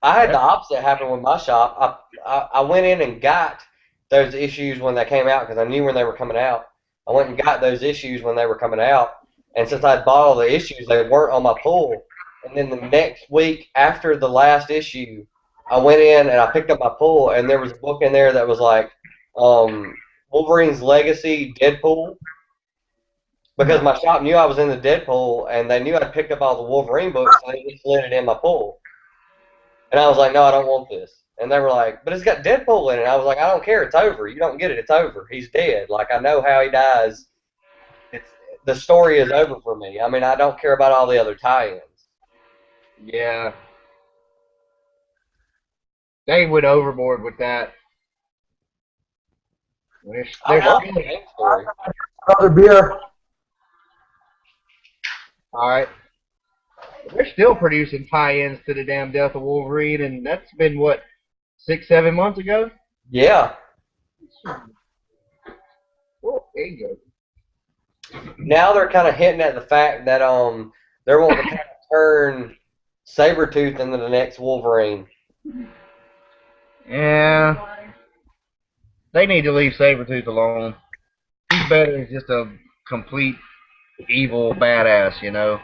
S2: I had the opposite happen with my shop. I went in and got those issues when they came out because I knew when they were coming out. I went and got those issues when they were coming out, and since I'd bought all the issues, they weren't on my pull. And then the next week after the last issue, I went in and I picked up my pull, and there was a book in there that was like Wolverine's Legacy Deadpool. Because my shop knew I was in the Deadpool, and they knew I'd picked up all the Wolverine books, and they just slid it in my pull. And I was like, no, I don't want this. And they were like, but it's got Deadpool in it. And I was like, I don't care. It's over. You don't get it. It's over. He's dead. Like, I know how he dies. The story is over for me. I mean, I don't care about all the other tie-ins.
S1: Yeah. They went overboard with that.
S2: I love the main story.
S3: Another beer.
S1: Alright. They're still producing tie-ins to the damn Death of Wolverine, and that's been, what, 6-7 months ago?
S2: Yeah.
S1: Oh, there you go.
S2: Now they're kind of hinting at the fact that they're wanting to kind of turn Sabretooth into the next Wolverine.
S1: Yeah. They need to leave Sabretooth alone. He's better as just a complete evil badass, you know.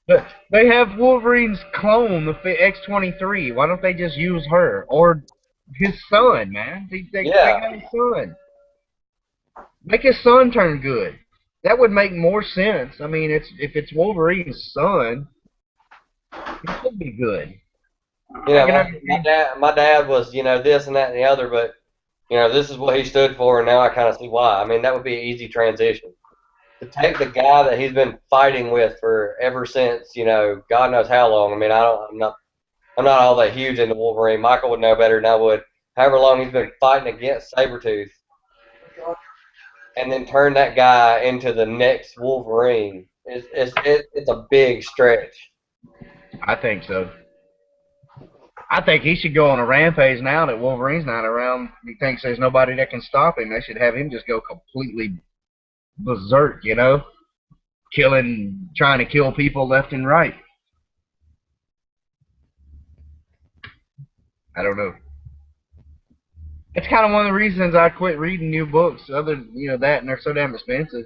S1: But they have Wolverine's clone, the X-23. Why don't they just use her? Or his son, man. They got his son. Make his son turn good. That would make more sense. I mean, if it's Wolverine's son, he should be good.
S2: You know, my dad was, you know, this and that and the other, but, you know, this is what he stood for, and now I kind of see why. I mean, that would be an easy transition. To take the guy that he's been fighting with for ever since, you know, God knows how long. I mean, I'm not all that huge into Wolverine. Michael would know better than I would. However long he's been fighting against Sabretooth, and then turn that guy into the next Wolverine. It's a big stretch.
S1: I think so. I think he should go on a rampage now that Wolverine's not around. He thinks there's nobody that can stop him. They should have him just go completely berserk, you know? Trying to kill people left and right. I don't know. It's kind of one of the reasons I quit reading new books. Other, you know, that, and they're so damn expensive.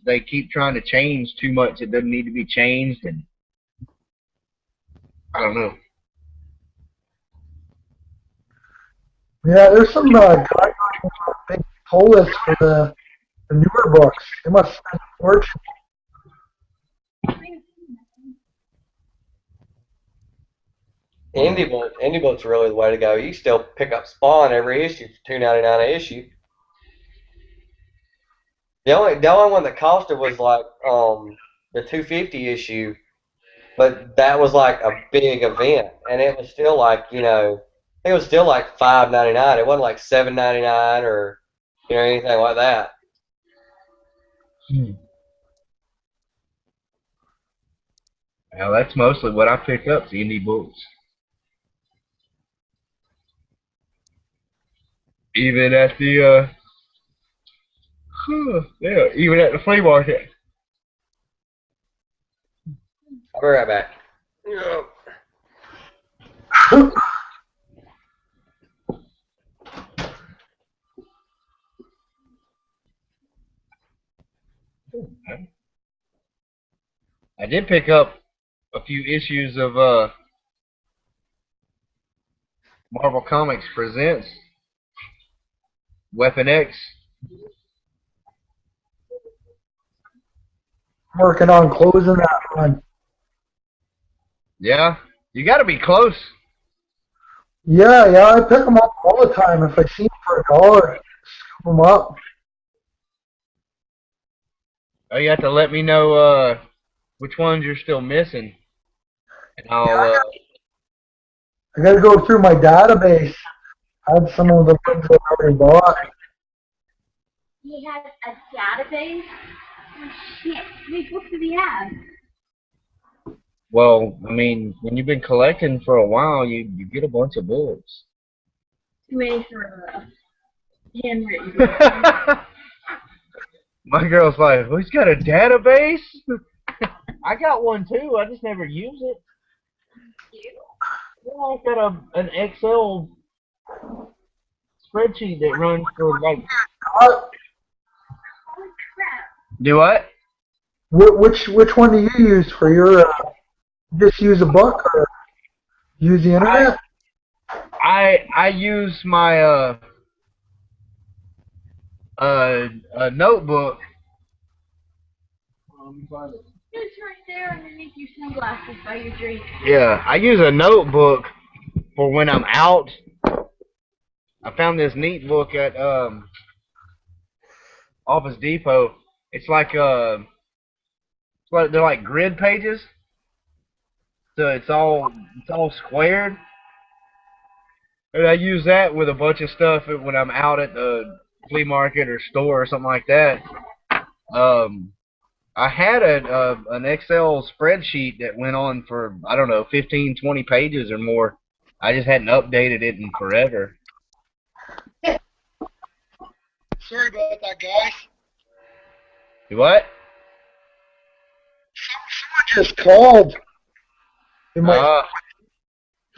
S1: They keep trying to change too much. It doesn't need to be changed, and I don't know.
S3: Yeah, there's some guidelines big pull list for the newer books. They must spend a fortune.
S2: Indie books are really the way to go. You still pick up Spawn every issue for $2.99 an issue. The only one that costed was like the 250 issue, but that was like a big event, and it was still like, you know, it was still like $5.99. It wasn't like $7.99 or, you know, anything like that.
S1: Now that's mostly what I pick up, the indie books. Even at the yeah, even at the flea market.
S2: I'll be right back. Yep.
S1: I did pick up a few issues of Marvel Comics Presents Weapon X.
S3: Working on closing that one.
S1: Yeah, you got to be close.
S3: Yeah, I pick them up all the time. If I see them for $1, scoop them up.
S1: Oh, you have to let me know which ones you're still missing, and I'll.
S3: I gotta go through my database. I had some of the ones that I already bought.
S4: He has a database? Oh, shit. How many books does he have?
S1: Well, I mean, when you've been collecting for a while, you get a bunch of books.
S4: Too many for a handwritten book.
S1: My girl's like, well, he's got a database? I got one too, I just never use it. Yeah, I've got an Excel spreadsheet that runs for like...
S4: Holy crap.
S1: Do what?
S3: Which one do you use for your, just use a book or use the internet?
S1: I use my, a notebook.
S4: It's right there underneath your sunglasses by your drink.
S1: Yeah, I use a notebook for when I'm out. I found this neat book at Office Depot. It's like they're like grid pages. So it's all squared. And I use that with a bunch of stuff when I'm out at the flea market or store or something like that. I had an Excel spreadsheet that went on for, I don't know, 15, 20 pages or more. I just hadn't updated it in forever.
S3: Sorry about that, guys.
S1: You what?
S3: Someone just called.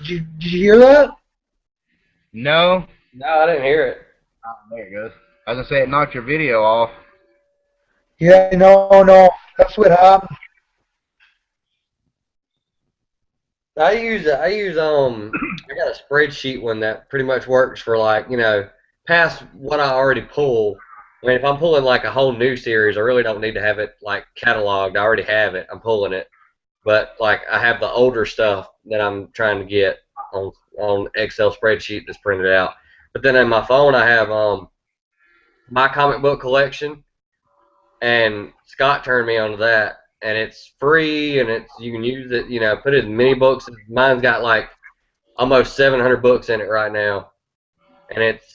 S3: Did you hear that?
S1: No.
S2: No, I didn't hear it.
S1: Oh, there it goes. I was going to say it knocked your video off.
S3: Yeah, no, that's what happened.
S2: I got a spreadsheet one that pretty much works for, like, you know, past what I already pull. I mean, if I'm pulling like a whole new series, I really don't need to have it like cataloged. I already have it. I'm pulling it. But like I have the older stuff that I'm trying to get on Excel spreadsheet that's printed out. But then in my phone I have my comic book collection, and Scott turned me onto that, and it's free, and you can use it, you know, put it in many books. Mine's got like almost 700 books in it right now, and it's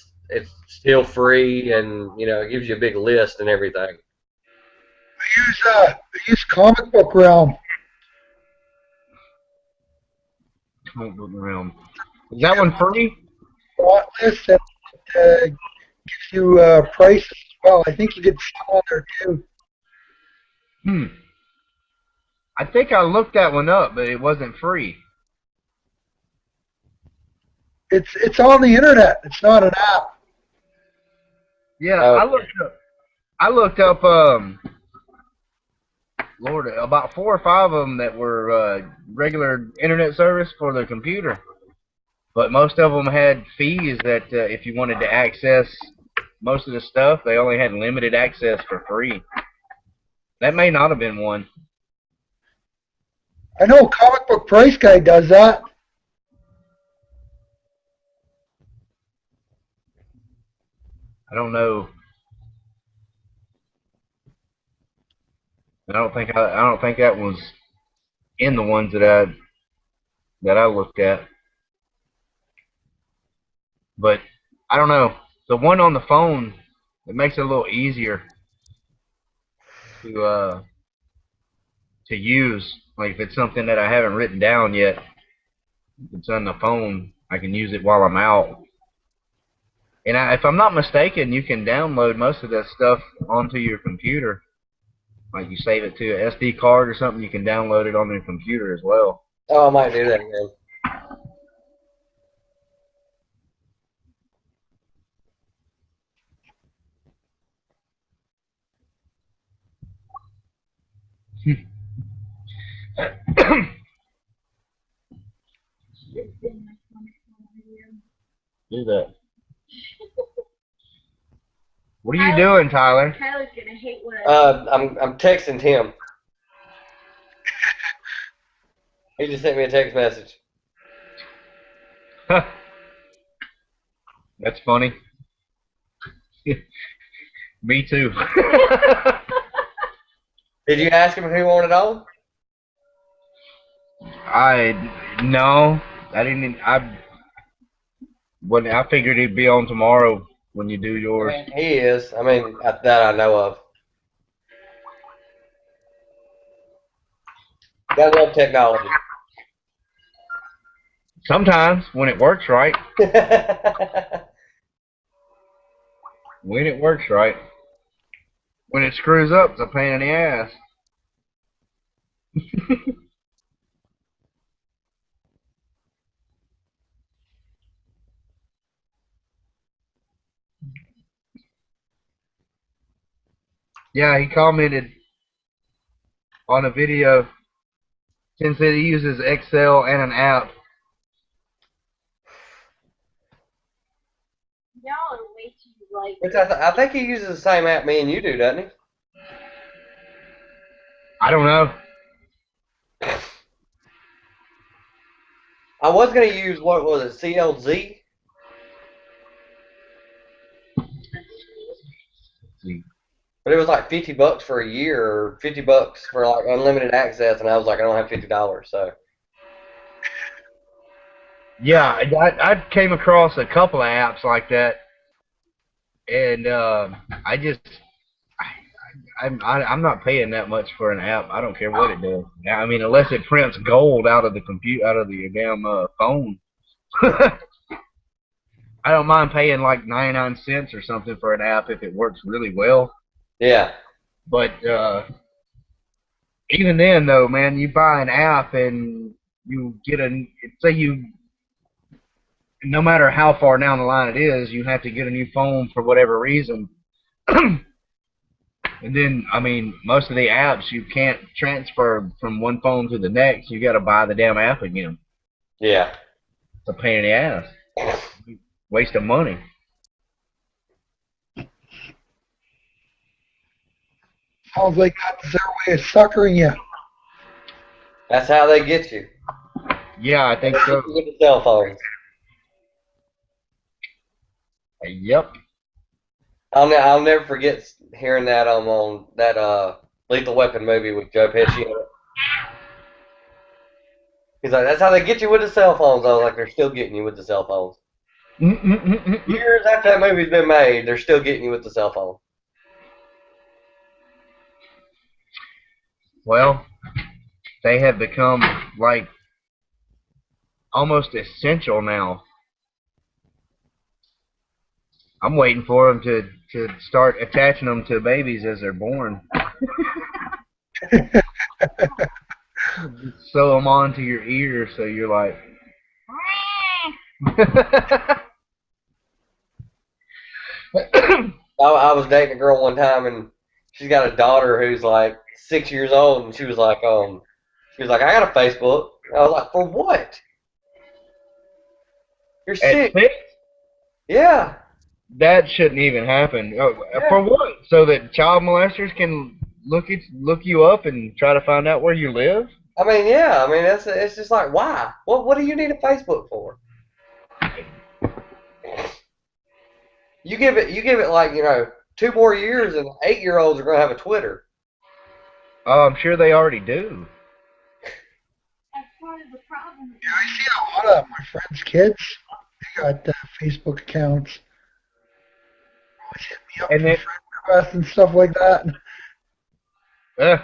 S2: still free, and you know it gives you a big list and everything.
S3: I use Comic Book Realm.
S1: Comic Book Realm. Is that one free?
S3: Bought list that gives you prices as well. I think you get some on there too.
S1: I think I looked that one up, but it wasn't free.
S3: It's on the internet. It's not an app.
S1: Yeah, I looked up Lord, about 4 or 5 of them that were regular internet service for the computer. But most of them had fees that if you wanted to access most of the stuff, they only had limited access for free. That may not have been one.
S3: I know Comic Book Price Guide does that.
S1: I don't know. I don't think that was in the ones that I looked at. But I don't know. The one on the phone, it makes it a little easier to use. Like if it's something that I haven't written down yet, if it's on the phone, I can use it while I'm out. And if I'm not mistaken, you can download most of that stuff onto your computer. Like you save it to an SD card or something, you can download it on your computer as well.
S2: Oh, I might do that again.
S1: Do that. What are you doing, Tyler?
S4: Tyler's gonna hate what
S2: I'm texting him. He just sent me a text message.
S1: That's funny. Me too.
S2: Did you ask him if he wanted on?
S1: No, I didn't. I figured he'd be on tomorrow when you do yours.
S2: He is. I mean, that I know of. Gotta love technology.
S1: Sometimes when it works right. When it works right. When it screws up, it's a pain in the ass. Yeah, he commented on a video. Since he uses Excel and an app.
S4: y'all are way too like.
S2: Which I think he uses the same app me and you do, doesn't he?
S1: I don't know.
S2: I was gonna use, what was it, CLZ? But it was like $50 for a year, or $50 for like unlimited access, and I was like, I don't have $50, so.
S1: Yeah, I came across a couple of apps like that, and I'm not paying that much for an app. I don't care what it does. I mean, unless it prints gold out of the damn phone. I don't mind paying like 99 cents or something for an app if it works really well.
S2: Yeah.
S1: But even then, though, man, you buy an app and you get no matter how far down the line it is, you have to get a new phone for whatever reason. And then, I mean, most of the apps you can't transfer from one phone to the next. You got to buy the damn app again.
S2: Yeah.
S1: It's a pain in the ass. Waste of money.
S3: Sounds like that's their way of suckering you.
S2: That's how they get you.
S1: Yeah, I think so.
S2: With the cell phones.
S1: Yep.
S2: I'll never forget hearing that on that Lethal Weapon movie with Joe Pesci in it. He's like, that's how they get you with the cell phones. I was like, they're still getting you with the cell phones. Years after that movie's been made, they're still getting you with the cell phone.
S1: Well, they have become like almost essential now. I'm waiting for them to start attaching them to babies as they're born. Sew them onto your ear so you're like.
S2: I was dating a girl one time, and she's got a daughter who's like 6 years old, and she was like, I got a Facebook. I was like, for what? You're sick. Yeah.
S1: That shouldn't even happen.
S2: Yeah.
S1: For what? So that child molesters can look you up and try to find out where you live?
S2: I mean, yeah. I mean, it's just like, why? What do you need a Facebook for? You give it like 2 more years, and 8-year-olds are gonna have a Twitter.
S1: Oh, I'm sure they already do.
S4: That's part of the problem.
S3: Yeah, I see a lot of my friends' kids. They got Facebook accounts. Always hit me up
S1: And
S3: for
S1: then,
S3: friend requests and stuff like that.
S1: uh,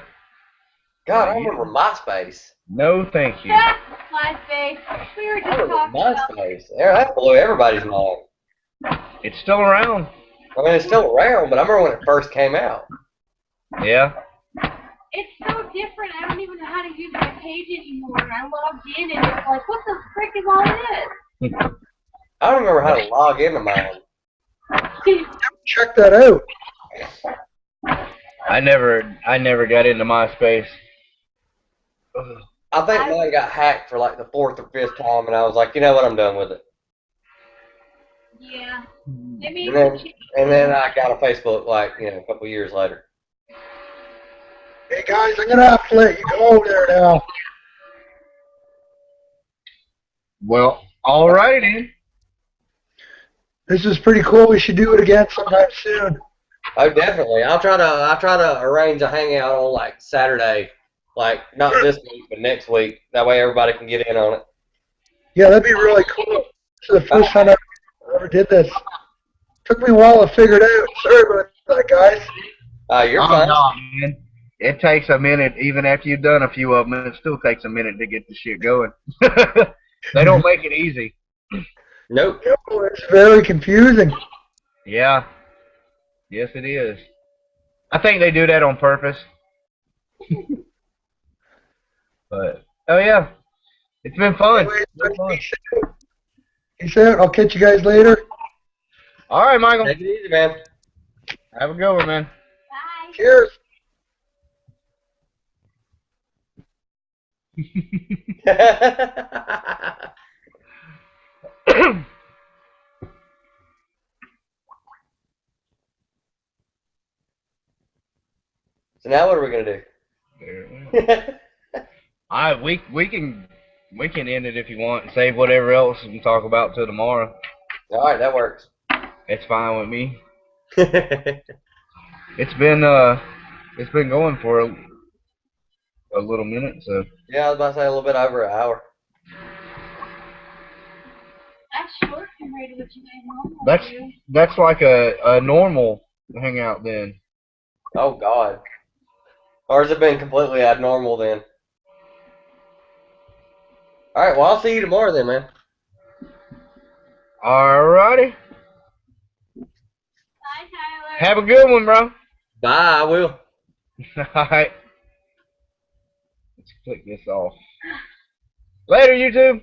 S2: God, I
S1: you-
S2: remember MySpace.
S1: no, thank you.
S4: MySpace. We were
S2: I
S4: just
S2: remember
S4: talking about
S2: MySpace. Yeah, that blew everybody's mind.
S1: It's still around.
S2: I mean, it's still around, but I remember when it first came out.
S1: Yeah.
S4: it's so different. I don't even know how to use my page anymore. I logged in and it's like, what the frick is all this?
S2: I don't remember how to log into mine.
S3: Check that out.
S1: I never got into MySpace. Ugh.
S2: I think mine got hacked for like the 4th or 5th time, and I was like, you know what, I'm done with it.
S4: Yeah. I mean,
S2: And then I got a Facebook like a couple years later.
S3: Hey guys, I'm gonna have to let you go there now.
S1: Well, alrighty then.
S3: This is pretty cool. We should do it again sometime soon.
S2: Oh, definitely. I'll try to arrange a hangout on like Saturday, like not this week but next week. That way everybody can get in on it.
S3: Yeah, that'd be really cool. This is the first time I ever did this. Took me a while to figure it out. Sorry about that, guys.
S2: You're
S1: Oh,
S2: fine.
S1: no, man. It takes a minute, even after you've done a few of them, it still takes a minute to get the shit going. They don't make it easy.
S2: Nope.
S3: It's very confusing.
S1: Yeah. Yes, it is. I think they do that on purpose. But, oh yeah. It's been fun.
S3: Anyway,
S1: It's been fun.
S3: Peace out. I'll catch you guys later.
S1: All right, Michael.
S2: Take it easy, man.
S1: Have a good one, man.
S4: bye.
S3: Cheers.
S2: So now what are we gonna do?
S1: We can end it if you want and save whatever else we can talk about till tomorrow.
S2: All right, that works.
S1: It's fine with me. It's been going for a little minute, so
S2: Yeah, I was about to say a little bit over an hour.
S4: That's short compared to what you guys normally do.
S1: that's like a normal hangout then.
S2: Oh God. Or has it been completely abnormal then? All right, well I'll see you tomorrow then, man.
S1: Alrighty.
S4: Bye, Tyler.
S1: Have a good one, bro.
S2: Bye. I will.
S1: Alright. Let's click this off. Later, YouTube.